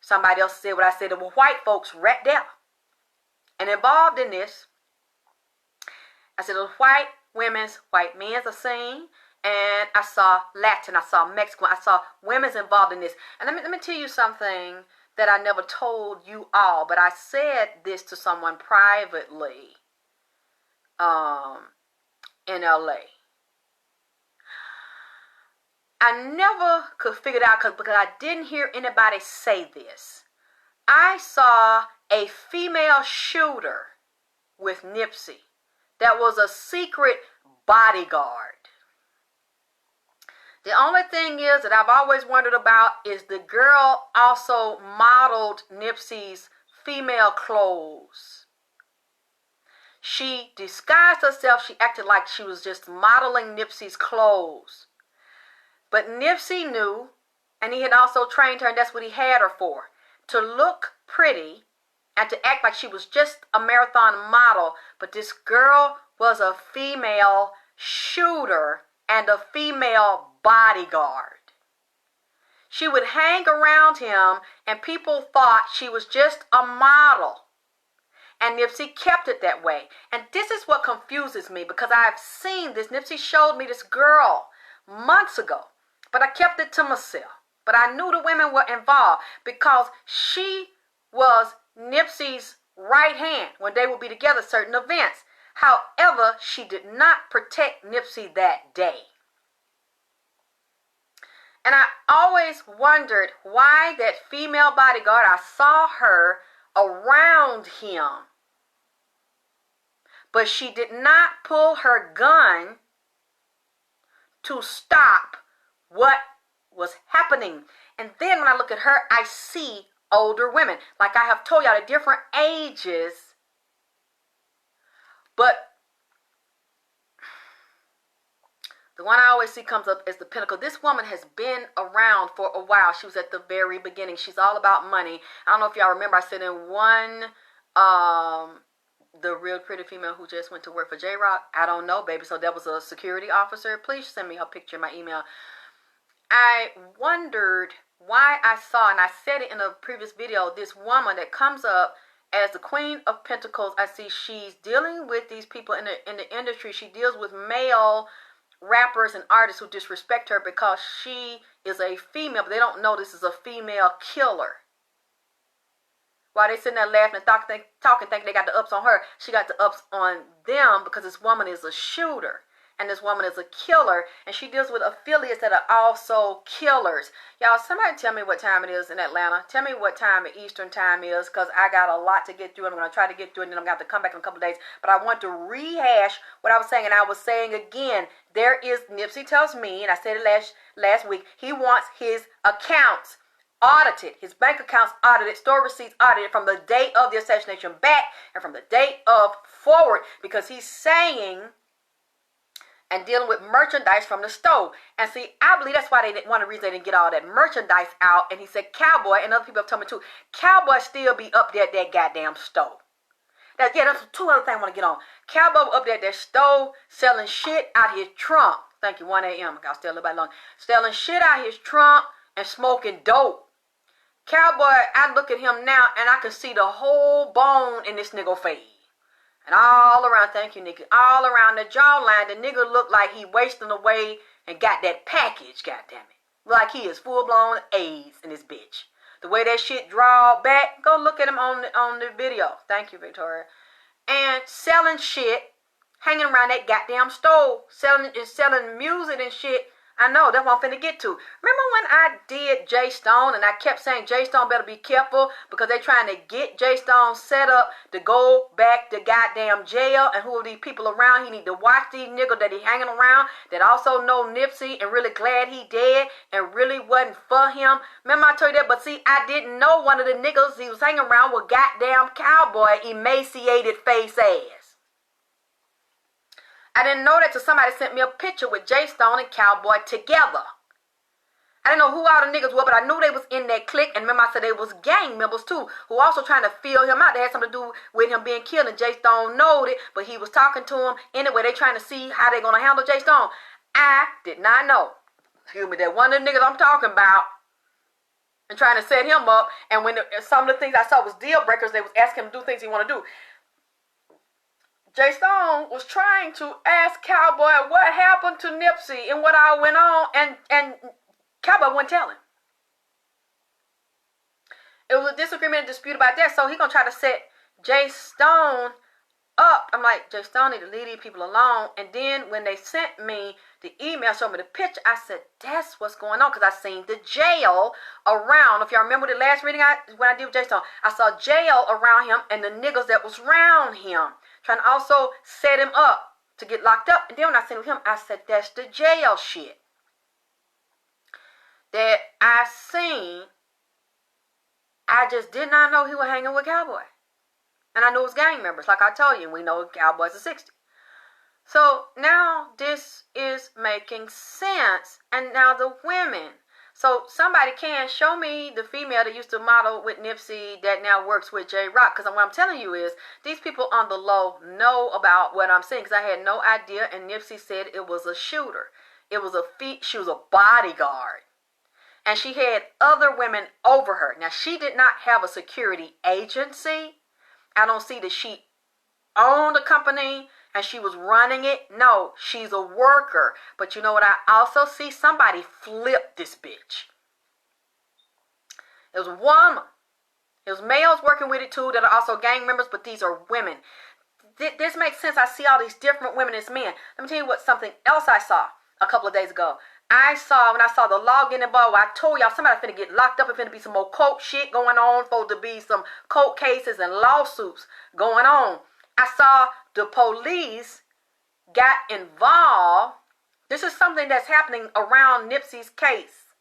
somebody else said what I said. There were white folks right there. And involved in this, I said, it was white women's, white men's I seen. And I saw Latin, I saw Mexican, I saw women's involved in this. And let me tell you something that I never told you all. But I said this to someone privately. In LA. I never could figure it out because I didn't hear anybody say this. I saw a female shooter with Nipsey that was a secret bodyguard. The only thing is that I've always wondered about is the girl also modeled Nipsey's female clothes. She disguised herself. She acted like she was just modeling Nipsey's clothes. But Nipsey knew, and he had also trained her, and that's what he had her for, to look pretty and to act like she was just a marathon model. But this girl was a female shooter and a female bodyguard. She would hang around him, and people thought she was just a model. And Nipsey kept it that way. And this is what confuses me because I've seen this. Nipsey showed me this girl months ago. But I kept it to myself. But I knew the women were involved because she was Nipsey's right hand when they would be together at certain events. However, she did not protect Nipsey that day. And I always wondered why that female bodyguard, I saw her around him. But she did not pull her gun to stop what was happening. And then when I look at her, I see older women. Like I have told y'all, at different ages. But the one I always see comes up is the pinnacle. This woman has been around for a while. She was at the very beginning. She's all about money. I don't know if y'all remember, I said in one the real pretty female who just went to work for J-Rock? I don't know, baby. So that was a security officer. Please send me her picture in my email. I wondered why I saw, and I said it in a previous video, this woman that comes up as the Queen of Pentacles. I see she's dealing with these people in the industry. She deals with male rappers and artists who disrespect her because she is a female, but they don't know this is a female killer. While they sitting there laughing and talking, thinking they got the ups on her, she got the ups on them because this woman is a shooter. And this woman is a killer, and she deals with affiliates that are also killers. Y'all, somebody tell me what time it is in Atlanta. Tell me what time Eastern time is, because I got a lot to get through, and I'm going to try to get through it, and then I'm going to have to come back in a couple of days. But I want to rehash what I was saying, and I was saying again, there is, Nipsey tells me, and I said it last week, he wants his accounts audited, his bank accounts audited, store receipts audited from the date of the assassination back and from the date of forward, because he's saying and dealing with merchandise from the store. And see, I believe that's why one of the reasons they didn't get all that merchandise out. And he said Cowboy, and other people have told me too, Cowboy still be up there at that goddamn store. That's two other things I want to get on. Cowboy up there at that store selling shit out his trunk. Thank you, 1 a.m. I got to stay a little bit long. Selling shit out his trunk and smoking dope. Cowboy, I look at him now and I can see the whole bone in this nigga face. And all around, thank you, Nikki, all around the jawline, the nigga look like he wasting away and got that package, goddammit. Like he is full-blown AIDS in this bitch. The way that shit draw back, go look at him on the video. Thank you, Victoria. And selling shit, hanging around that goddamn store, selling music and shit. I know, that's what I'm finna get to. Remember when I did Jay Stone and I kept saying Jay Stone better be careful because they're trying to get Jay Stone set up to go back to goddamn jail, and who are these people around? He need to watch these niggas that he hanging around that also know Nipsey and really glad he dead and really wasn't for him. Remember I told you that? But see, I didn't know one of the niggas he was hanging around with goddamn Cowboy, emaciated face ass. I didn't know that till somebody sent me a picture with Jay Stone and Cowboy together. I didn't know who all the niggas were, but I knew they was in that clique. And remember I said they was gang members too, who also trying to feel him out. They had something to do with him being killed, and Jay Stone knowed it, but he was talking to him. Anyway, they trying to see how they going to handle Jay Stone. I did not know, excuse me, that one of the niggas I'm talking about and trying to set him up. And when some of the things I saw was deal breakers, they was asking him to do things he want to do. Jay Stone was trying to ask Cowboy what happened to Nipsey and what all went on, and Cowboy wouldn't tell him. It was a disagreement and dispute about that, so he gonna try to set Jay Stone up. I'm like, Jay Stone need to leave these people alone. And then when they sent me the email, showed me the picture, I said, that's what's going on, because I seen the jail around. If y'all remember the last reading when I did with Jay Stone, I saw jail around him and the niggas that was around him, trying to also set him up to get locked up. And then when I seen him, I said, that's the jail shit that I seen. I just did not know he was hanging with Cowboy. And I knew it was gang members, like I told you. And we know Cowboy's a 60. So now this is making sense. And now the women. So somebody can show me the female that used to model with Nipsey that now works with J-Rock. Because what I'm telling you is, these people on the low know about what I'm saying. Because I had no idea. And Nipsey said it was a shooter. It was she was a bodyguard. And she had other women over her. Now, she did not have a security agency. I don't see that she owned a company and she was running it. No, she's a worker. But you know what? I also see somebody flip this bitch. It was a woman. It was males working with it too that are also gang members, but these are women. This makes sense. I see all these different women as men. Let me tell you something else I saw a couple of days ago. When I saw the law getting involved, I told y'all somebody finna get locked up. It's finna be some more court shit going on. Supposed to be some court cases and lawsuits going on. I saw the police got involved. This is something that's happening around Nipsey's case.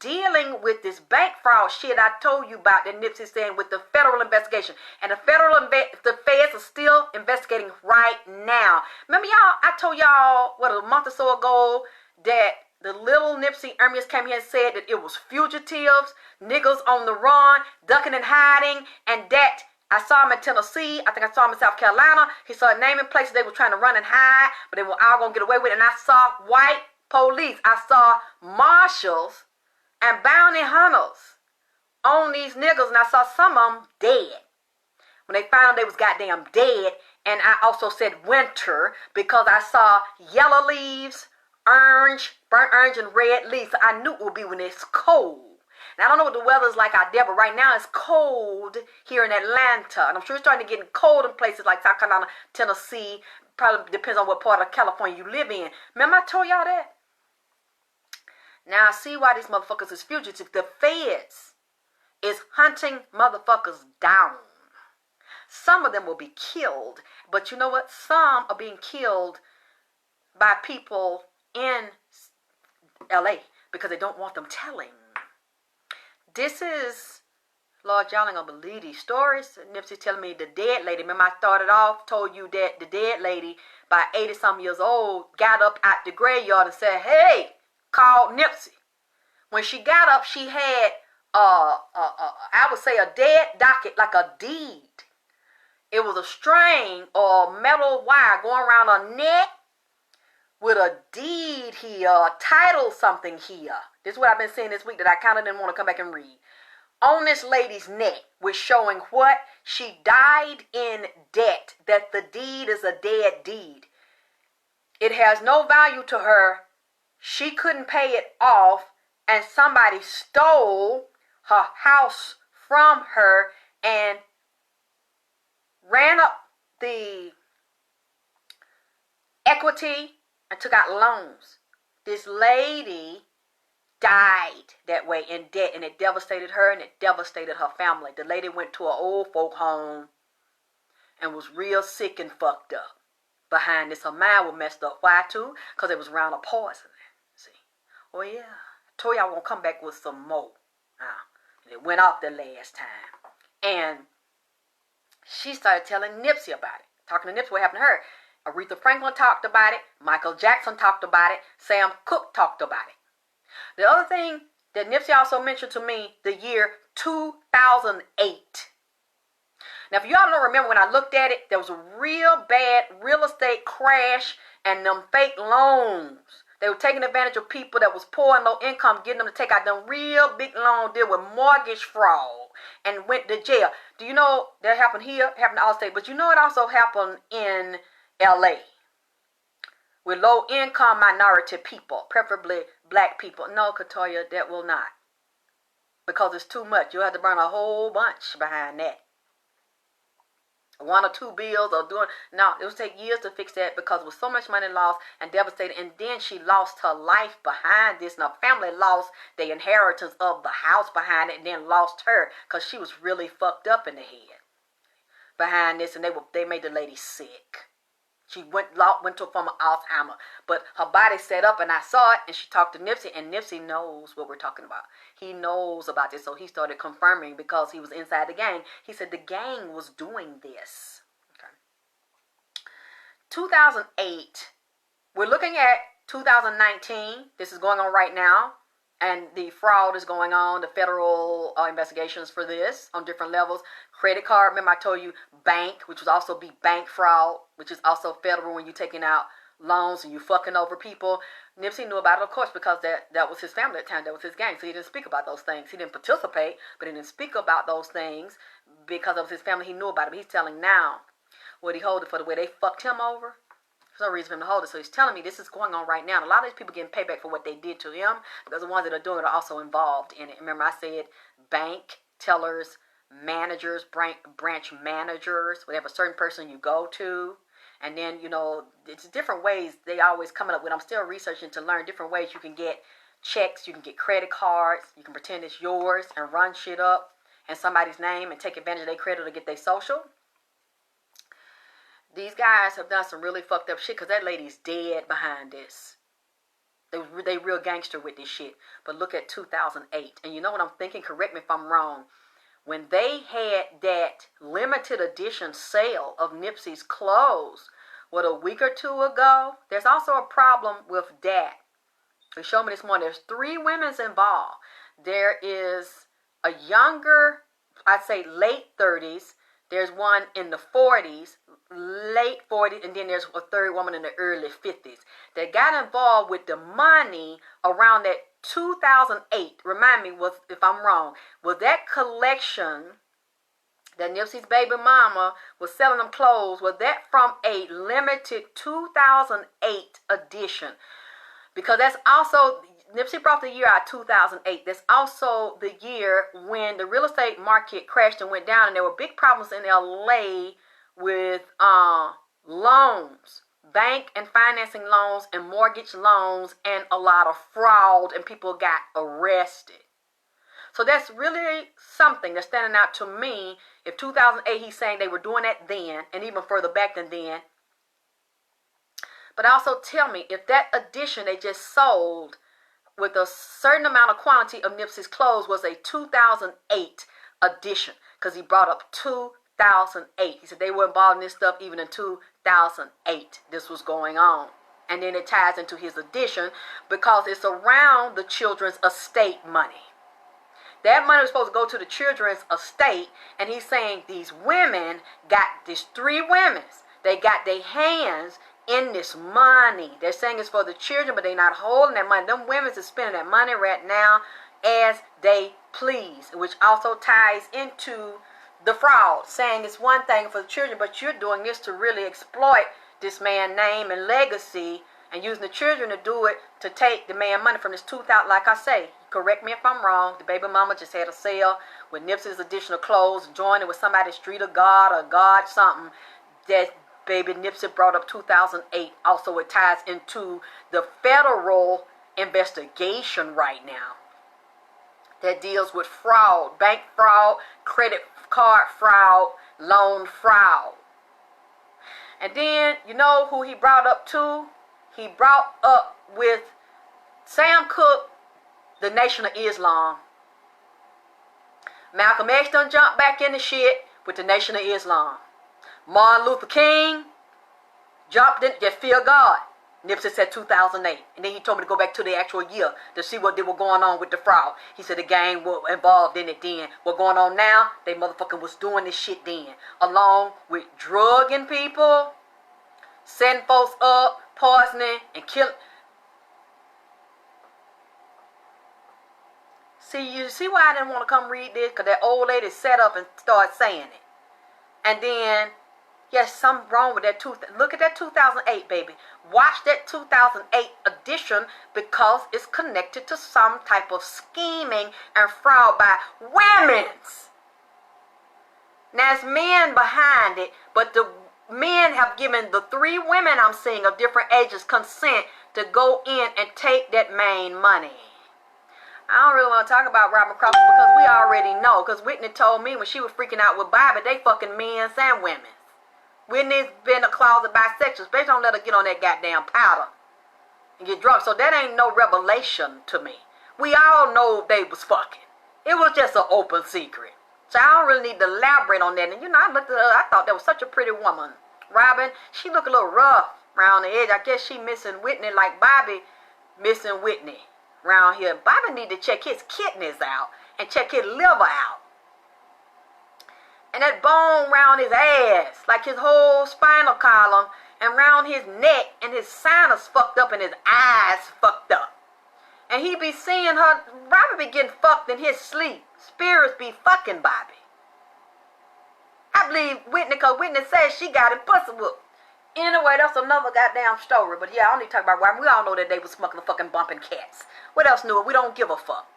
Dealing with this bank fraud shit I told you about that Nipsey's saying with the federal investigation. And the feds are still investigating right now. Remember y'all, I told y'all, a month or so ago, that the little Nipsey Ermias came here and said that it was fugitives, niggas on the run, ducking and hiding, and that I saw him in Tennessee. I think I saw him in South Carolina. He started naming places they were trying to run and hide, but they were all going to get away with it. And I saw white police. I saw marshals and bounty hunters on these niggas, and I saw some of them dead. When they found they was goddamn dead, and I also said winter because I saw yellow leaves, orange, burnt orange, and red leaves. So I knew it would be when it's cold. Now, I don't know what the weather's like out there, but right now it's cold here in Atlanta. And I'm sure it's starting to get cold in places like South Carolina, Tennessee. Probably depends on what part of California you live in. Remember I told y'all that? Now, I see why these motherfuckers is fugitives. The feds is hunting motherfuckers down. Some of them will be killed. But you know what? Some are being killed by people in LA because they don't want them telling. This is, Lord, y'all ain't gonna believe these stories. Nipsey telling me the dead lady. Remember I started off, told you that the dead lady, by 80-some years old, got up out the graveyard and said, hey, called Nipsey. When she got up, she had, I would say, a dead docket, like a deed. It was a string or metal wire going around her neck with a deed here, a title something here. This is what I've been seeing this week that I kind of didn't want to come back and read. On this lady's neck was showing what? She died in debt, that the deed is a dead deed. It has no value to her. She couldn't pay it off, and somebody stole her house from her and ran up the equity and took out loans. This lady died that way in debt, and it devastated her and it devastated her family. The lady went to an old folk home and was real sick and fucked up. Behind this, her mind was messed up. Why too? Because it was around a poison. See? Oh yeah. I told you I was going to come back with some more. And it went off the last time. And she started telling Nipsey about it. Talking to Nipsey, what happened to her. Aretha Franklin talked about it. Michael Jackson talked about it. Sam Cooke talked about it. The other thing that Nipsey also mentioned to me, the year 2008. Now, if y'all don't remember, when I looked at it, there was a real bad real estate crash and them fake loans. They were taking advantage of people that was poor and low income, getting them to take out them real big loan deal with mortgage fraud and went to jail. Do you know that happened here, happened to all states, but you know it also happened in LA with low income minority people, preferably black people. No, Katoya, that will not. Because it's too much. You'll have to burn a whole bunch behind that. One or two bills or doing, no, it would take years to fix that because it was so much money lost and devastated. And then she lost her life behind this. And her family lost the inheritance of the house behind it and then lost her because she was really fucked up in the head behind this. And they made the lady sick. She went to a form of Alzheimer, but her body set up, and I saw it, and she talked to Nipsey, and Nipsey knows what we're talking about. He knows about this, so he started confirming because he was inside the gang. He said the gang was doing this. Okay. 2008, we're looking at 2019. This is going on right now, and the fraud is going on, the federal investigations for this on different levels. Credit card, remember I told you bank, which would also be bank fraud, which is also federal when you're taking out loans and you fucking over people. Nipsey knew about it, of course, because that was his family at the time. That was his gang. So he didn't speak about those things. He didn't participate, but he didn't speak about those things because of his family. He knew about it. But he's telling now what he hold it for the way they fucked him over. There's no reason for him to hold it. So he's telling me this is going on right now. And a lot of these people getting payback for what they did to him because the ones that are doing it are also involved in it. Remember I said bank tellers, managers, branch managers, whatever certain person you go to. And then, you know, it's different ways they always coming up with. I'm still researching to learn different ways you can get checks, you can get credit cards, you can pretend it's yours and run shit up in somebody's name and take advantage of their credit to get their social. These guys have done some really fucked up shit because that lady's dead behind this. They real gangster with this shit. But look at 2008. And you know what I'm thinking? Correct me if I'm wrong. When they had that limited edition sale of Nipsey's clothes, what, a week or two ago, there's also a problem with that. They showed me this morning. There's 3 women involved. There is a younger, I'd say late 30s. There's one in the 40s, late 40s, and then there's a third woman in the early 50s that got involved with the money around that 2008. Remind me, was, if I'm wrong, was that collection that Nipsey's baby mama was selling them clothes, was that from a limited 2008 edition? Because that's also, Nipsey brought the year out 2008. That's also the year when the real estate market crashed and went down, and there were big problems in LA with loans, bank and financing loans and mortgage loans, and a lot of fraud, and people got arrested. So that's really something that's standing out to me. If 2008, he's saying they were doing that then, and even further back than then. But also tell me, if that edition they just sold with a certain amount of quantity of Nipsey's clothes was a 2008 edition, because he brought up 2008. He said they were involved in this stuff even in 2008. This was going on. And then it ties into his edition because it's around the children's estate money. That money was supposed to go to the children's estate, and he's saying these women got, these three women, they got their hands in this money. They're saying it's for the children, but they're not holding that money. Them women is spending that money right now as they please, which also ties into the fraud, saying it's one thing for the children, but you're doing this to really exploit this man's name and legacy, and using the children to do it to take the man money from this 2000. Like I say, correct me if I'm wrong, the baby mama just had a sale with Nipsey's additional clothes, joined it with somebody's Street of God or God something, that baby Nipsey brought up 2008. Also, it ties into the federal investigation right now that deals with fraud, bank fraud, credit card fraud, loan fraud. And then, you know who he brought up to? He brought up with Sam Cooke, the Nation of Islam. Malcolm X done jumped back in the shit with the Nation of Islam. Martin Luther King jumped in, just fear God. Nipsey said 2008. And then he told me to go back to the actual year to see what they were going on with the fraud. He said the gang were involved in it then. What's going on now? They motherfucking was doing this shit then. Along with drugging people, setting folks up, poisoning, and killing. See, you see why I didn't want to come read this? Because that old lady sat up and started saying it. And then, yes, something wrong with that. Look at that 2008, baby. Watch that 2008 edition because it's connected to some type of scheming and fraud by women's. Now, it's men behind it, but the men have given the three women I'm seeing of different ages consent to go in and take that main money. I don't really want to talk about Robin Crawford because we already know. Because Whitney told me when she was freaking out with Bobby, they fucking men and women. Whitney's been a closet bisexual. Especially don't let her get on that goddamn powder and get drunk. So that ain't no revelation to me. We all know they was fucking. It was just an open secret. So I don't really need to elaborate on that. And you know, I looked at her, I thought that was such a pretty woman. Robin, she looked a little rough around the edge. I guess she missing Whitney like Bobby missing Whitney around here. Bobby need to check his kidneys out and check his liver out. And that bone around his ass, like his whole spinal column, and around his neck, and his sinus fucked up, and his eyes fucked up. And he be seeing her, Bobby be getting fucked in his sleep. Spirits be fucking Bobby. I believe Whitney, because Whitney says she got it pussy whooped. Anyway, that's another goddamn story. But yeah, I don't need to talk about Robin. We all know that they was smoking the fucking bumping cats. What else new? We don't give a fuck.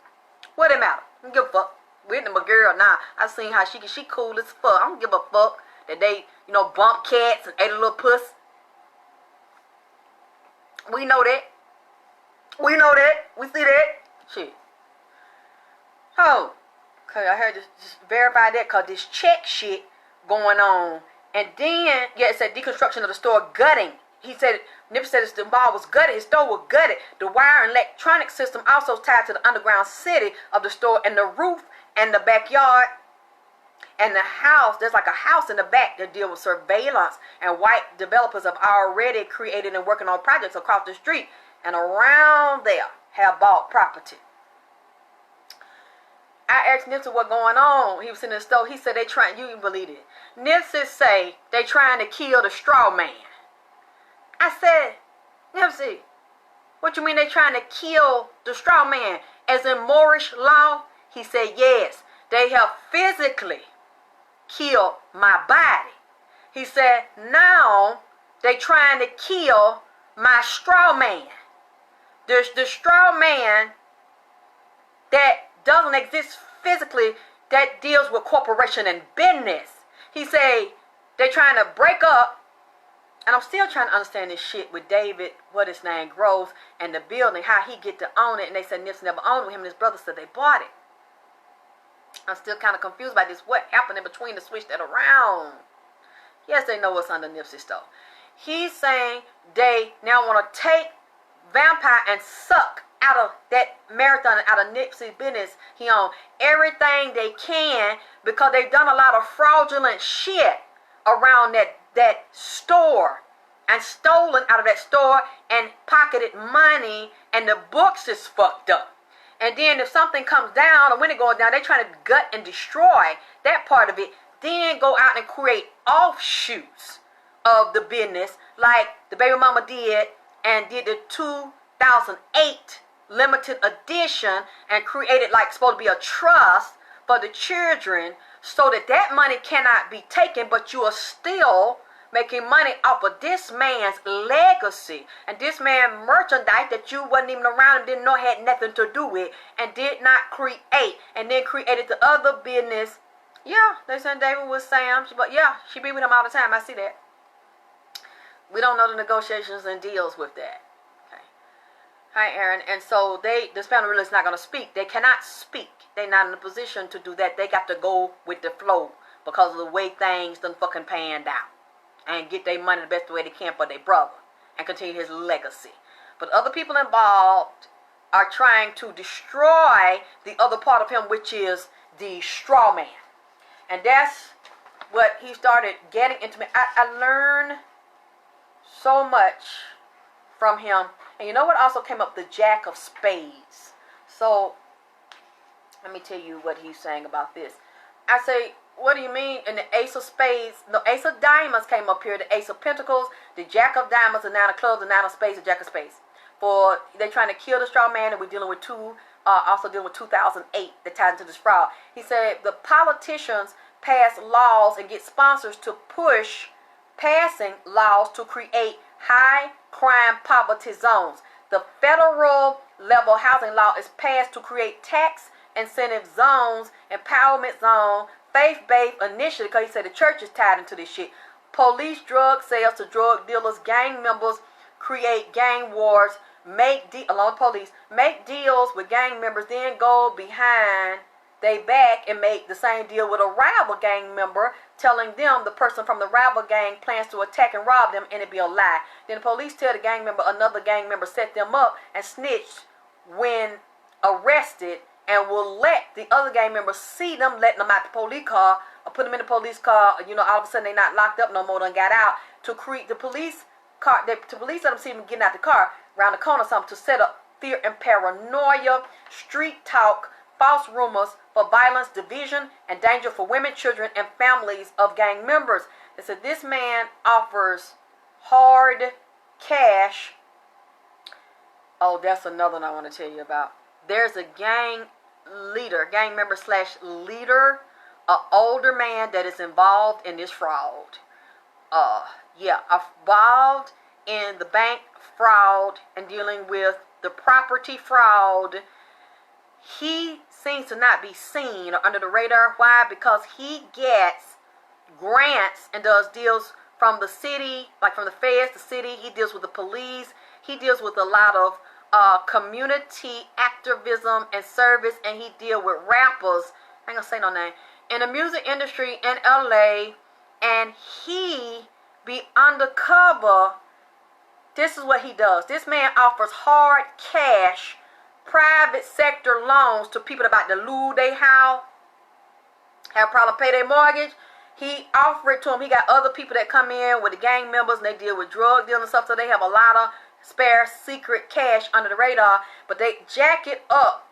What it matter? We don't give a fuck. Whitney, my girl, nah. I seen how she cool as fuck. I don't give a fuck that they, you know, bump cats and ate a little puss. We know that. We know that. We see that. Shit. Oh. Okay, I heard this. Just verify that because this check shit going on. And then, yeah, it said deconstruction of the store gutting. He said, Nipsey said the mall was gutted. His store was gutted. The wire and electronic system also tied to the underground city of the store, and the roof and the backyard and the house. There's like a house in the back that deals with surveillance, and white developers have already created and working on projects across the street and around there have bought property. I asked Nipsey what going on. He was in the store. He said they trying, you can believe it. Nipsey say they trying to kill the Strawman. I said, Nipsey, what you mean they trying to kill the Strawman? As in Moorish law? He said, yes. They have physically killed my body. He said, now they trying to kill my Strawman. The Strawman that doesn't exist physically, that deals with corporation and business. He said they trying to break up, and I'm still trying to understand this shit with David, what his name, Groves, and the building, how he get to own it, and they said Nipsey never owned it. Him and his brother said they bought it. I'm still kind of confused by this. What happened in between to switch that around? Yes, they know what's under Nipsey's store. He's saying they now want to take Vampire and suck out of that marathon, out of Nipsey's business. He owned everything they can because they've done a lot of fraudulent shit around that store and stolen out of that store and pocketed money, and the books is fucked up. And then if something comes down, or when it goes down, they trying to gut and destroy that part of it, then go out and create offshoots of the business like the baby mama did, and did the 2008 limited edition and created like supposed to be a trust for the children so that that money cannot be taken, but you are still making money off of this man's legacy and this man merchandise that you wasn't even around and didn't know had nothing to do with and did not create, and then created the other business. Yeah, they said David was Sam, but yeah, she be with him all the time. I see that. We don't know the negotiations and deals with that. Okay. Hi, Aaron. And so this panel really is not going to speak. They cannot speak. They're not in a position to do that. They got to go with the flow because of the way things done fucking panned out. And get their money the best way they can for their brother. And continue his legacy. But other people involved are trying to destroy the other part of him, which is the straw man. And that's what he started getting into me. I learned so much from him. And you know what also came up? The Jack of Spades. So let me tell you what he's saying about this. I say, what do you mean? And the Ace of Spades, the Ace of Diamonds came up here, the Ace of Pentacles, the Jack of Diamonds, the Nine of Clubs, the Nine of Spades, the Jack of Spades. For they're trying to kill the straw man, and we're dealing with also dealing with 2008 that ties into this fraud. He said the politicians pass laws and get sponsors to push passing laws to create high crime poverty zones. The federal level housing law is passed to create tax incentive zones, empowerment zone, faith-based initiative, because he said the church is tied into this shit. Police drug sales to drug dealers, gang members create gang wars, along with police, make deals with gang members, then go behind they back and make the same deal with a rival gang member, telling them the person from the rival gang plans to attack and rob them, and it be a lie. Then the police tell the gang member another gang member set them up and snitched when arrested, and will let the other gang members see them, letting them out the police car, or put them in the police car. You know, all of a sudden they not locked up no more, done got out, to create the police car. The police let them see them getting out the car around the corner or something, to set up fear and paranoia, street talk, false rumors for violence, division, and danger for women, children, and families of gang members. They said this man offers hard cash. Oh, that's another one I want to tell you about. There's a gang leader, gang member / leader, an older man that is involved in this fraud. Involved in the bank fraud and dealing with the property fraud. He seems to not be seen or under the radar. Why? Because he gets grants and does deals from the city, like from the feds, the city. He deals with the police. He deals with a lot of community activism and service, and he deal with rappers. I ain't gonna say no name. In the music industry in LA, and he be undercover. This is what he does. This man offers hard cash, private sector loans to people about to lose their house, have problem pay their mortgage. He offer it to them. He got other people that come in with the gang members, and they deal with drug dealing and stuff, so they have a lot of spare secret cash under the radar, but they jack it up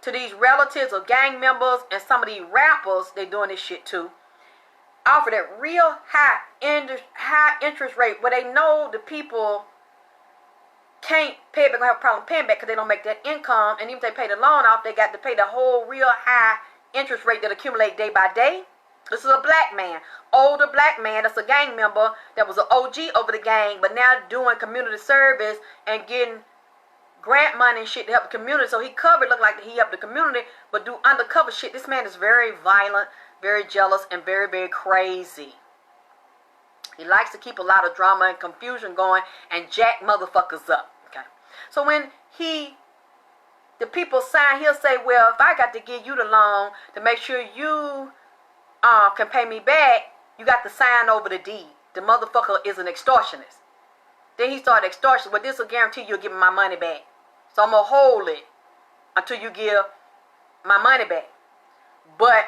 to these relatives of gang members and some of these rappers, they doing this shit too. Offer that real high interest rate where they know the people can't pay it back, gonna have a problem paying back because they don't make that income. And even if they pay the loan off, they got to pay the whole real high interest rate that accumulate day by day. This is a black man, older black man that's a gang member that was an OG over the gang, but now doing community service and getting grant money and shit to help the community. So he covered, look like he helped the community, but do undercover shit. This man is very violent, very jealous, and very, very crazy. He likes to keep a lot of drama and confusion going and jack motherfuckers up. Okay. So when the people sign, he'll say, well, if I got to give you the loan to make sure you can pay me back, you got to sign over the deed. The motherfucker is an extortionist. Then he started extortion. But this will guarantee you'll give me my money back. So I'm going to hold it until you give my money back. But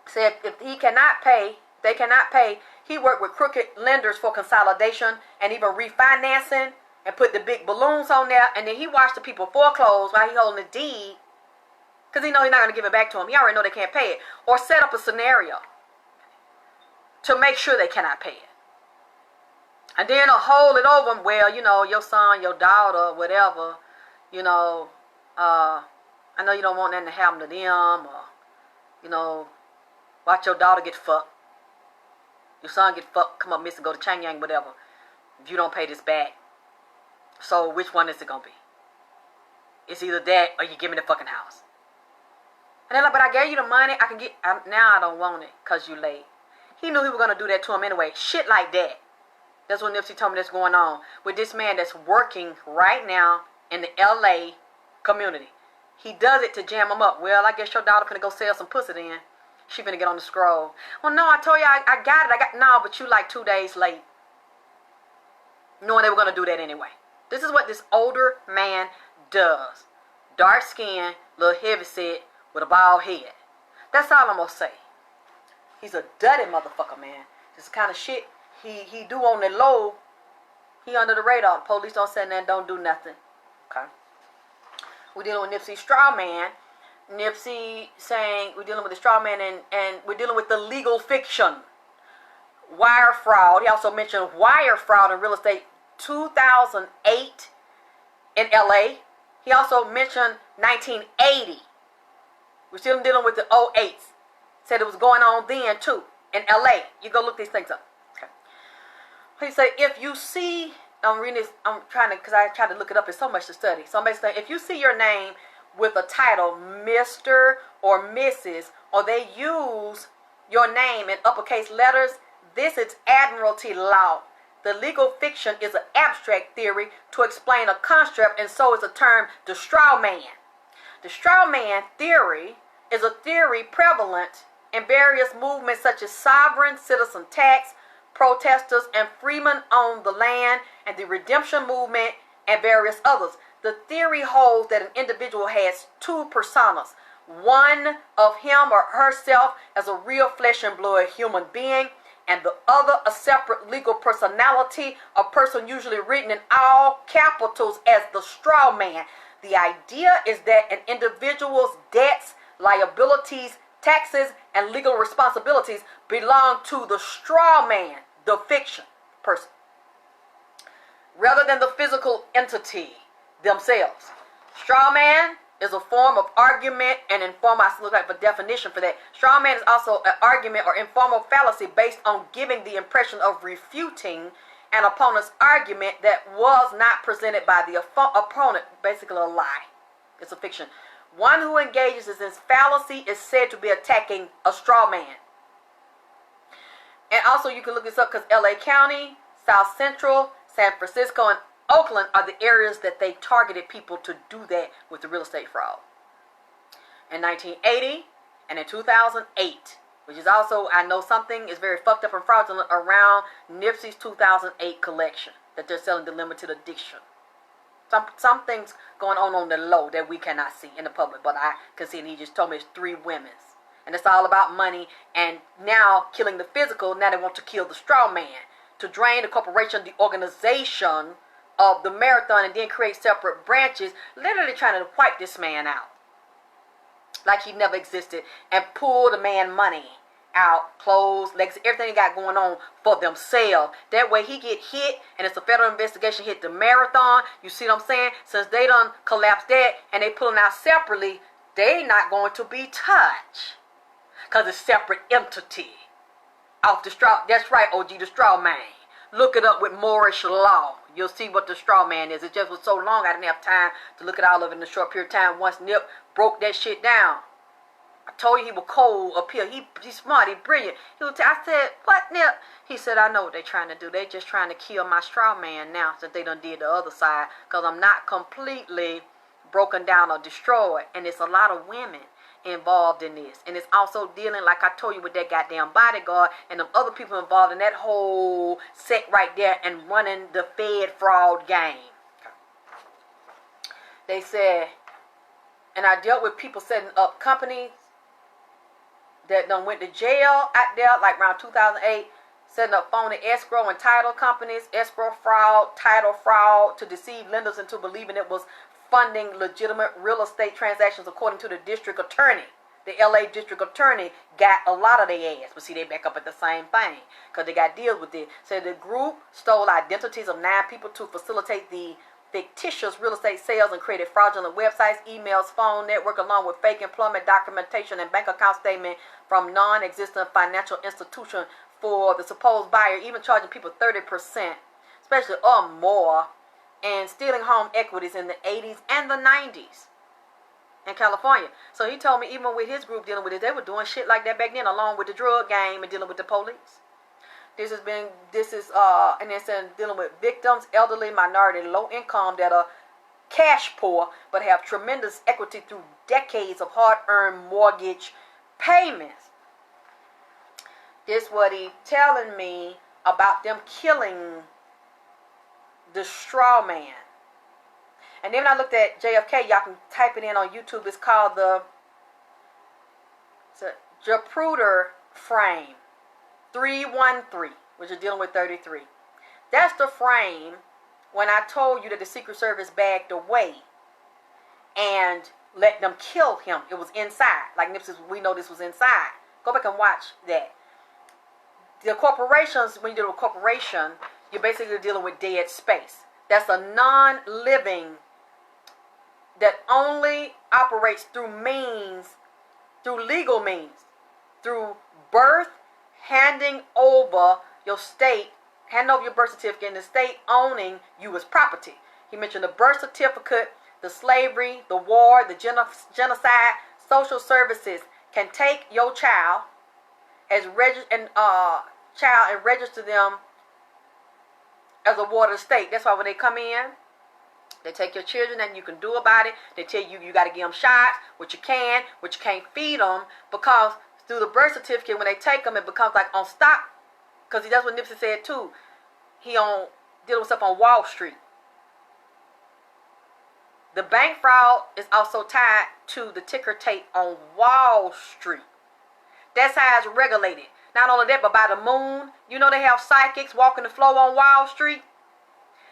said if he cannot pay, they cannot pay, he worked with crooked lenders for consolidation and even refinancing and put the big balloons on there. And then he watched the people foreclose while he holding the deed because he know he's not going to give it back to him. He already know they can't pay it. Or set up a scenario to make sure they cannot pay it. And then hold it over them. Well, you know, your son, your daughter, whatever, you know, I know you don't want nothing to happen to them, or, you know, watch your daughter get fucked. Your son get fucked, come up missing, go to Chang Yang, whatever, if you don't pay this back. So which one is it going to be? It's either that or you give me the fucking house. And they're like, but I gave you the money. Now I don't want it because you late. He knew he was going to do that to him anyway. Shit like that. That's what Nipsey told me that's going on with this man that's working right now in the LA community. He does it to jam him up. Well, I guess your daughter finna go sell some pussy then. She finna get on the scroll. Well, no, I told you I got it. No, but you like 2 days late. Knowing they were going to do that anyway. This is what this older man does. Dark skin, little heavy set with a bald head. That's all I'm going to say. He's a dirty motherfucker, man. This kind of shit he do on the low. He under the radar. The police don't say nothing, don't do nothing. Okay. We're dealing with Nipsey Strawman. Nipsey saying we're dealing with the Strawman and we're dealing with the legal fiction. Wire fraud. He also mentioned wire fraud in real estate 2008 in LA. He also mentioned 1980. We're still dealing with the 08s. Said it was going on then too in LA. You go look these things up. Okay. He said if you see, I'm reading this, I'm trying to, because I tried to look it up, it's so much to study. So I'm basically saying if you see your name with a title Mr. or Mrs. or they use your name in uppercase letters, this is admiralty law. The legal fiction is an abstract theory to explain a construct, and so is the term the straw man. The straw man theory is a theory prevalent in various movements such as sovereign citizen tax, protesters, and freemen on the land, and the redemption movement, and various others. The theory holds that an individual has two personas, one of him or herself as a real flesh and blood human being, and the other a separate legal personality, a person usually written in all capitals as the straw man. The idea is that an individual's debts, liabilities, taxes, and legal responsibilities belong to the straw man, the fiction person, rather than the physical entity themselves. Straw man is a form of argument and informal. I look like a definition for that. Straw man is also an argument or informal fallacy based on giving the impression of refuting an opponent's argument that was not presented by the opponent. Basically a lie. It's a fiction. One who engages in this fallacy is said to be attacking a straw man. And also you can look this up because LA County, South Central, San Francisco, and Oakland are the areas that they targeted people to do that with the real estate fraud. In 1980 and in 2008, which is also, I know something is very fucked up and fraudulent around Nipsey's 2008 collection that they're selling the limited edition. Some things going on the low that we cannot see in the public, but I can see, and he just told me it's 3 women's. And it's all about money, and now killing the physical, now they want to kill the straw man, to drain the corporation, the organization of the marathon, and then create separate branches, literally trying to wipe this man out. like he never existed, and pull the man money out, clothes, legs, everything they got going on for themselves. That way he get hit, and it's a federal investigation, hit the marathon. You see what I'm saying? Since they done collapsed that, and they pulling out separately, they not going to be touched. Because it's separate entity. Off the straw, that's right, OG, the Strawman. Look it up with Moorish law. You'll see what the Strawman is. It just was so long, I didn't have time to look at all of it in a short period of time. Once Nip broke that shit down. I told you he was cold up here. He's smart. He's brilliant. I said, what, Nip? He said, I know what they're trying to do. They're just trying to kill my straw man now since they done did the other side. Because I'm not completely broken down or destroyed. And it's a lot of women involved in this. And it's also dealing, like I told you, with that goddamn bodyguard and them other people involved in that whole set right there and running the Fed fraud game. They said, and I dealt with people setting up companies that done went to jail out there, like around 2008, setting up phony escrow and title companies, escrow fraud, title fraud, to deceive lenders into believing it was funding legitimate real estate transactions, according to the district attorney. The LA district attorney got a lot of their ass. But see, they back up at the same thing because they got deals with it. So the group stole identities of 9 people to facilitate the fictitious real estate sales and created fraudulent websites, emails, phone network, along with fake employment documentation and bank account statement from non-existent financial institution for the supposed buyer, even charging people 30%, especially or more, and stealing home equities in the 80s and the 90s in California. So he told me even with his group dealing with it, they were doing shit like that back then, along with the drug game and dealing with the police. And it's dealing with victims, elderly, minority, low income that are cash poor but have tremendous equity through decades of hard-earned mortgage payments. This what he telling me about them killing the straw man. And then when I looked at JFK, y'all can type it in on YouTube. It's called the Zapruder frame 313, which is dealing with 33. That's the frame when I told you that the Secret Service backed away and let them kill him. It was inside. Like Nipsey, we know this was inside. Go back and watch that. The corporations, when you deal with a corporation, you're basically dealing with dead space. That's a non-living that only operates through legal means, through birth, handing over your state, handing over your birth certificate, and the state owning you as property. He mentioned the birth certificate, the slavery, the war, the genocide. Social services can take your child and register them as a ward of the state. That's why when they come in, they take your children and you can do about it. They tell you got to give them shots, what you can't feed them, because through the birth certificate, when they take them, it becomes like on stock. Because that's what Nipsey said too. He dealing with stuff on Wall Street. The bank fraud is also tied to the ticker tape on Wall Street. That's how it's regulated. Not only that, but by the moon. You know they have psychics walking the floor on Wall Street,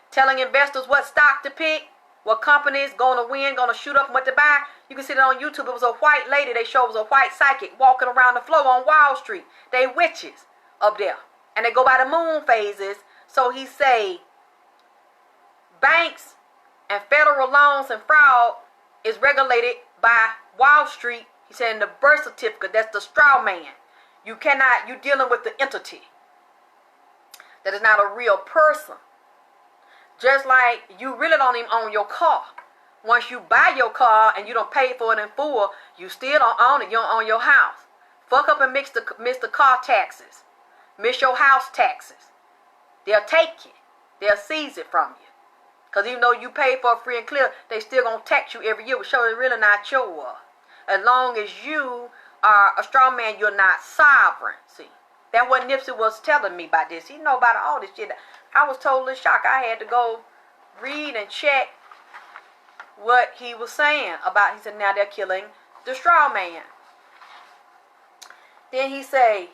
telling investors what stock to pick, what companies going to win, going to shoot up, and what to buy. You can see that on YouTube. It was a white lady they showed. It was a white psychic walking around the floor on Wall Street. They witches up there. And they go by the moon phases. So he say banks and federal loans and fraud is regulated by Wall Street. He said in the birth certificate, that's the straw man. You're dealing with the entity. That is not a real person. Just like you really don't even own your car. Once you buy your car and you don't pay for it in full, you still don't own it. You don't own your house. Fuck up and miss the car taxes. Miss your house taxes. They'll take it. They'll seize it from you. Because even though you pay for it free and clear, they still going to tax you every year, which shows it's really not yours. As long as you are a strong man, you're not sovereign. See, that's what Nipsey was telling me about this. He know about all this shit. I was totally shocked. I had to go read and check what he was saying about. He said now they're killing the straw man. Then he say,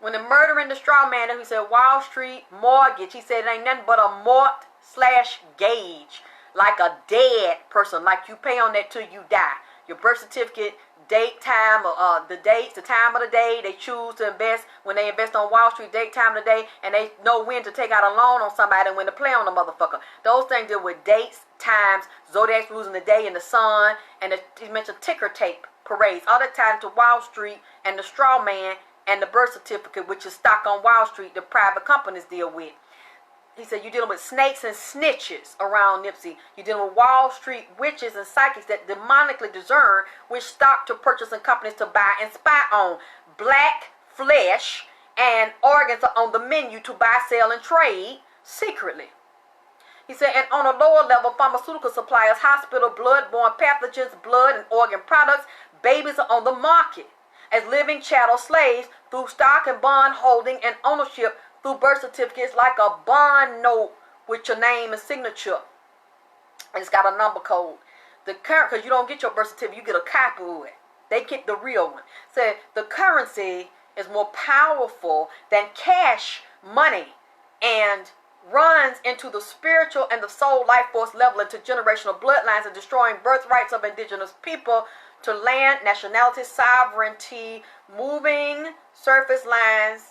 when they're murdering the straw man, he said Wall Street mortgage. He said it ain't nothing but a mort/gauge, like a dead person, like you pay on that till you die. your birth certificate, date, time, the dates, the time of the day they choose to invest. When they invest on Wall Street, date, time of the day, and they know when to take out a loan on somebody and when to play on the motherfucker. Those things deal with dates, times, zodiac rules in the day and the sun, and he mentioned ticker tape parades. All that tied to Wall Street and the Strawman and the birth certificate, which is stock on Wall Street, the private companies deal with. He said you're dealing with snakes and snitches around Nipsey. You're dealing with Wall Street witches and psychics that demonically discern which stock to purchase and companies to buy and spy on. Black flesh and organs are on the menu to buy, sell, and trade secretly. He said, and on a lower level, pharmaceutical suppliers, hospital, blood-borne pathogens, blood and organ products, babies are on the market as living chattel slaves through stock and bond holding and ownership through birth certificates, like a bond note with your name and signature. And it's got a number code. The current, because you don't get your birth certificate, you get a copy of it. They get the real one. So the currency is more powerful than cash money and runs into the spiritual and the soul life force level, into generational bloodlines and destroying birthrights of indigenous people to land, nationality, sovereignty, moving surface lines,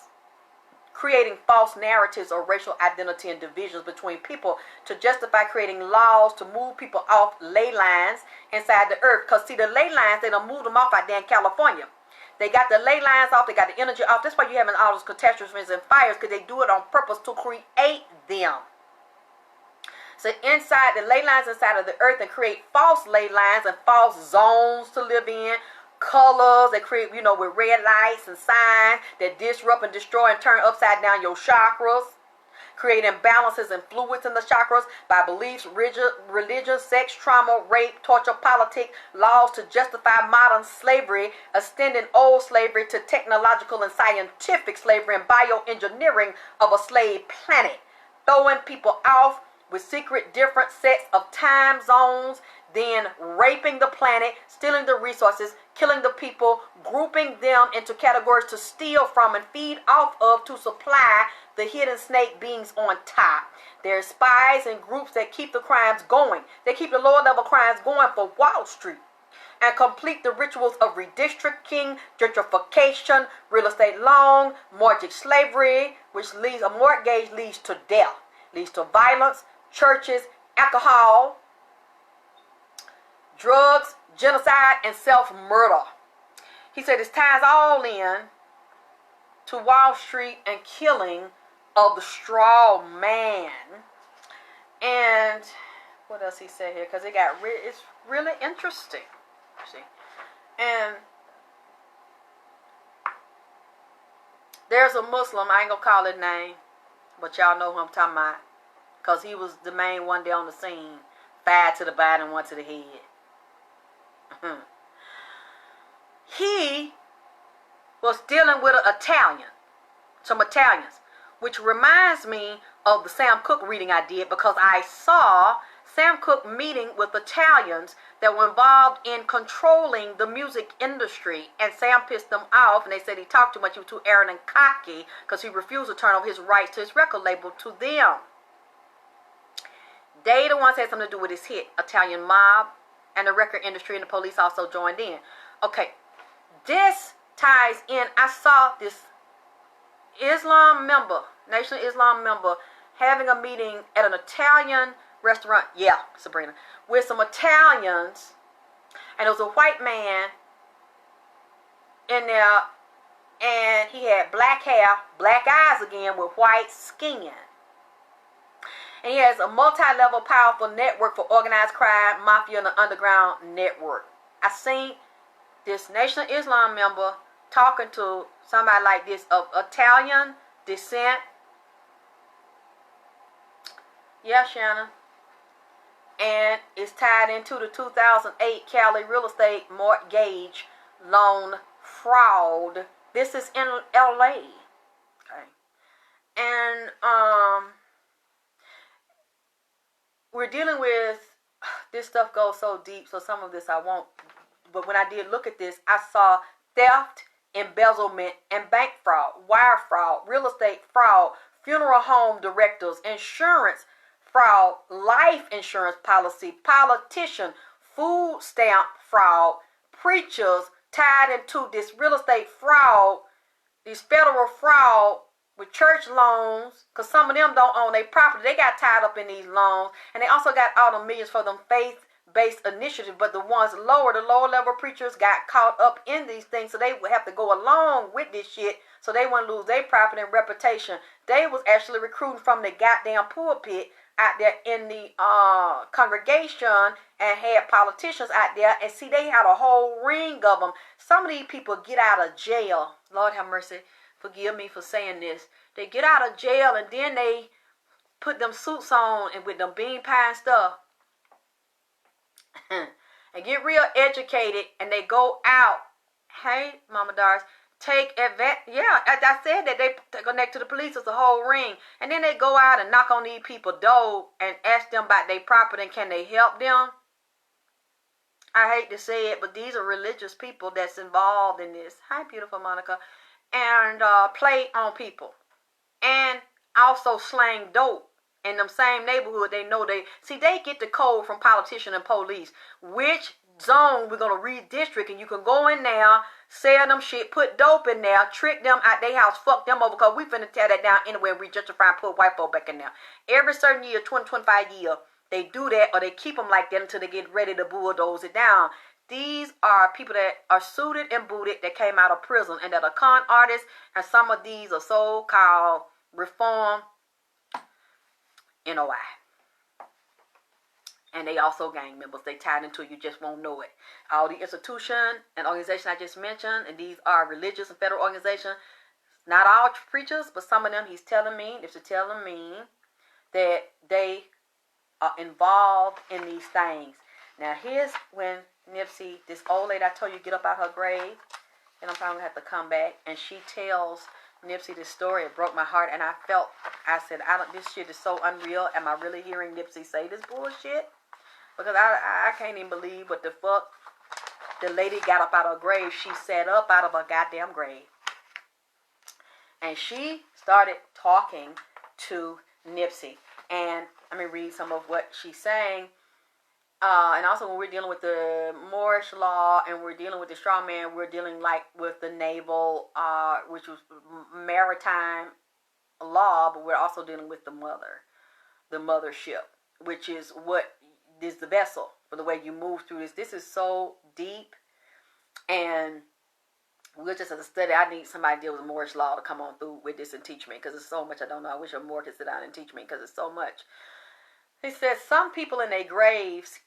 creating false narratives of racial identity and divisions between people to justify creating laws to move people off ley lines inside the earth. Because see, the ley lines, they done moved them off out there in California. They got the ley lines off, they got the energy off. That's why you're having all those catastrophes and fires, because they do it on purpose to create them. So inside the ley lines inside of the earth, and create false ley lines and false zones to live in. Colors that create, with red lights and signs that disrupt and destroy and turn upside down your chakras. Create imbalances and fluids in the chakras by beliefs, religion, sex, trauma, rape, torture, politics, laws to justify modern slavery, extending old slavery to technological and scientific slavery and bioengineering of a slave planet. Throwing people off with secret different sets of time zones, then raping the planet, stealing the resources, killing the people, grouping them into categories to steal from and feed off of to supply the hidden snake beings on top. There's spies and groups that keep the crimes going. They keep the lower level crimes going for Wall Street and complete the rituals of redistricting, gentrification, real estate loan, mortgage slavery, which leads, a mortgage leads to death, leads to violence, churches, alcohol, drugs, genocide, and self-murder. He said it ties all in to Wall Street and killing of the straw man. And what else he said here? Because it's really interesting. See, and there's a Muslim, I ain't gonna call his name, but y'all know who I'm talking about, because he was the main one there on the scene. 5 to the body and 1 to the head. He was dealing with some Italians, which reminds me of the Sam Cooke reading I did, because I saw Sam Cooke meeting with Italians that were involved in controlling the music industry, and Sam pissed them off, and they said he talked too much, he was too arrogant and cocky, because he refused to turn over his rights to his record label to them. They the ones had something to do with his hit, Italian Mob, and the record industry and the police also joined in. Okay, this ties in. I saw this Islam member, Nation of Islam member, having a meeting at an Italian restaurant. Yeah, Sabrina, with some Italians, and there was a white man in there, and he had black hair, black eyes again, with white skin. And he has a multi-level powerful network for organized crime, mafia, and the underground network. I seen this Nation of Islam member talking to somebody like this of Italian descent. Yeah, Shannon. And it's tied into the 2008 Cali real estate mortgage loan fraud. This is in LA. Okay. And we're dealing with, this stuff goes so deep, so some of this I won't, but when I did look at this, I saw theft, embezzlement, and bank fraud, wire fraud, real estate fraud, funeral home directors, insurance fraud, life insurance policy, politician, food stamp fraud, preachers tied into this real estate fraud, this federal fraud with church loans, because some of them don't own their property. They got tied up in these loans, and they also got all the millions for them faith-based initiatives. But the ones lower, the lower level preachers got caught up in these things, so they would have to go along with this shit, so they wouldn't lose their property and reputation. They was actually recruiting from the goddamn pulpit out there in the congregation, and had politicians out there, and see, they had a whole ring of them. Some of these people get out of jail. Lord have mercy. Forgive me for saying this. They get out of jail, and then they put them suits on and with them bean pie and stuff and get real educated, and they go out. Hey, Mama Doris, take advantage. Yeah, I said that they connect to the police as a whole ring, and then they go out and knock on these people door and ask them about their property and can they help them. I hate to say it, but these are religious people that's involved in this. Hi, beautiful Monica. And play on people, and also slang dope in them same neighborhood. They know they get the code from politician and police, which zone we're gonna redistrict, and you can go in there, sell them shit, put dope in there, trick them out their house, fuck them over, because we finna tear that down anyway and re-gentrify and put white folk back in there. Every certain year, 25 year, they do that, or they keep them like that until they get ready to bulldoze it down. These are people that are suited and booted that came out of prison and that are con artists, and some of these are so-called reform NOI. And they also gang members. They tied into it, you just won't know it. All the institutions and organizations I just mentioned, and these are religious and federal organizations. Not all preachers, but some of them, he's telling me that they are involved in these things. Now here's when Nipsey, this old lady I told you get up out her grave, and I'm probably going to have to come back, and she tells Nipsey this story. It broke my heart, and I said, this shit is so unreal. Am I really hearing Nipsey say this bullshit? Because I can't even believe what the fuck the lady got up out of her grave. She sat up out of her goddamn grave, and she started talking to Nipsey. And let me read some of what she's saying. And also when we're dealing with the Moorish law and we're dealing with the Strawman, we're dealing like with the naval, which was maritime law, but we're also dealing with the mothership, which is what is the vessel for the way you move through this. This is so deep, and we're just as a study. I need somebody to deal with Moorish law to come on through with this and teach me, because it's so much I don't know. I wish a Moor could sit down and teach me, because it's so much. He says some people in their graves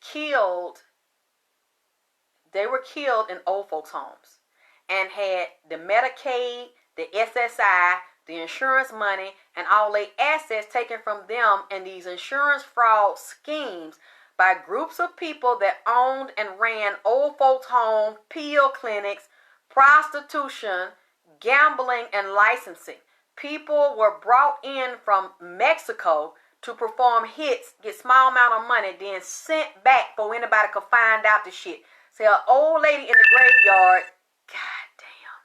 they were killed in old folks' homes and had the Medicaid, the SSI, the insurance money, and all their assets taken from them in these insurance fraud schemes by groups of people that owned and ran old folks' homes, pill clinics, prostitution, gambling, and licensing. People were brought in from Mexico to perform hits, get small amount of money, then sent back before anybody could find out the shit. Say an old lady in the graveyard, goddamn.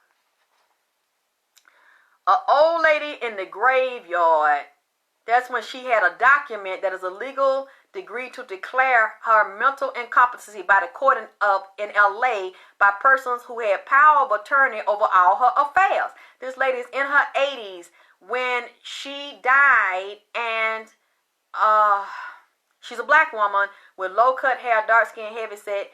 An old lady in the graveyard, that's when she had a document that is a legal degree to declare her mental incompetency by the court in LA by persons who had power of attorney over all her affairs. This lady is in her 80s when she died, and she's a black woman with low-cut hair, dark-skinned, heavy-set.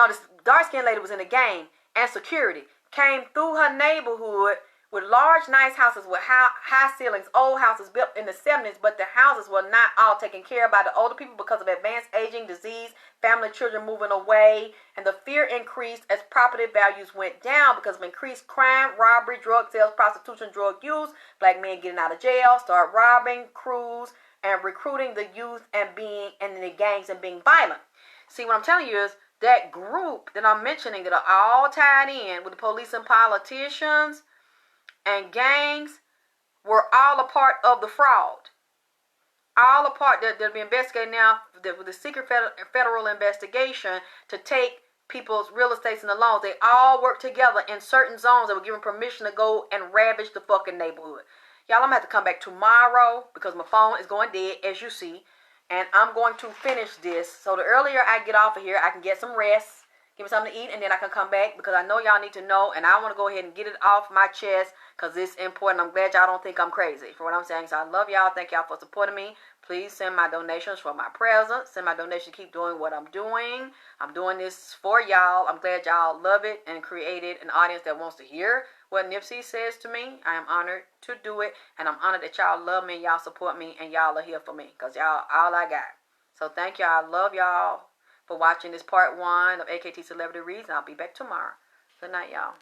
This dark-skinned lady was in the gang, and security came through her neighborhood with large, nice houses with high ceilings, old houses built in the 70s, but the houses were not all taken care of by the older people because of advanced aging, disease, family, children moving away, and the fear increased as property values went down because of increased crime, robbery, drug sales, prostitution, drug use, black men getting out of jail, start robbing crews, and recruiting the youth and being in the gangs and being violent. See, what I'm telling you is that group that I'm mentioning that are all tied in with the police and politicians and gangs were all a part of the fraud. All a part that'll be investigated now with the secret federal investigation to take people's real estates and the loans. They all work together in certain zones that were given permission to go and ravage the fucking neighborhood. Y'all, I'm going to have to come back tomorrow because my phone is going dead, as you see. And I'm going to finish this. So the earlier I get off of here, I can get some rest, Give me something to eat, and then I can come back because I know y'all need to know, and I want to go ahead and get it off my chest because it's important. I'm glad y'all don't think I'm crazy for what I'm saying. So I love y'all. Thank y'all for supporting me. Please send my donations for my presents. Send my donations. Keep doing what I'm doing. I'm doing this for y'all. I'm glad y'all love it and created an audience that wants to hear what Nipsey says to me. I am honored to do it, and I'm honored that y'all love me, y'all support me, and y'all are here for me because y'all all I got. So thank y'all. I love y'all for watching this part 1 of AKT Celebrity Reads, and I'll be back tomorrow. Good night, y'all.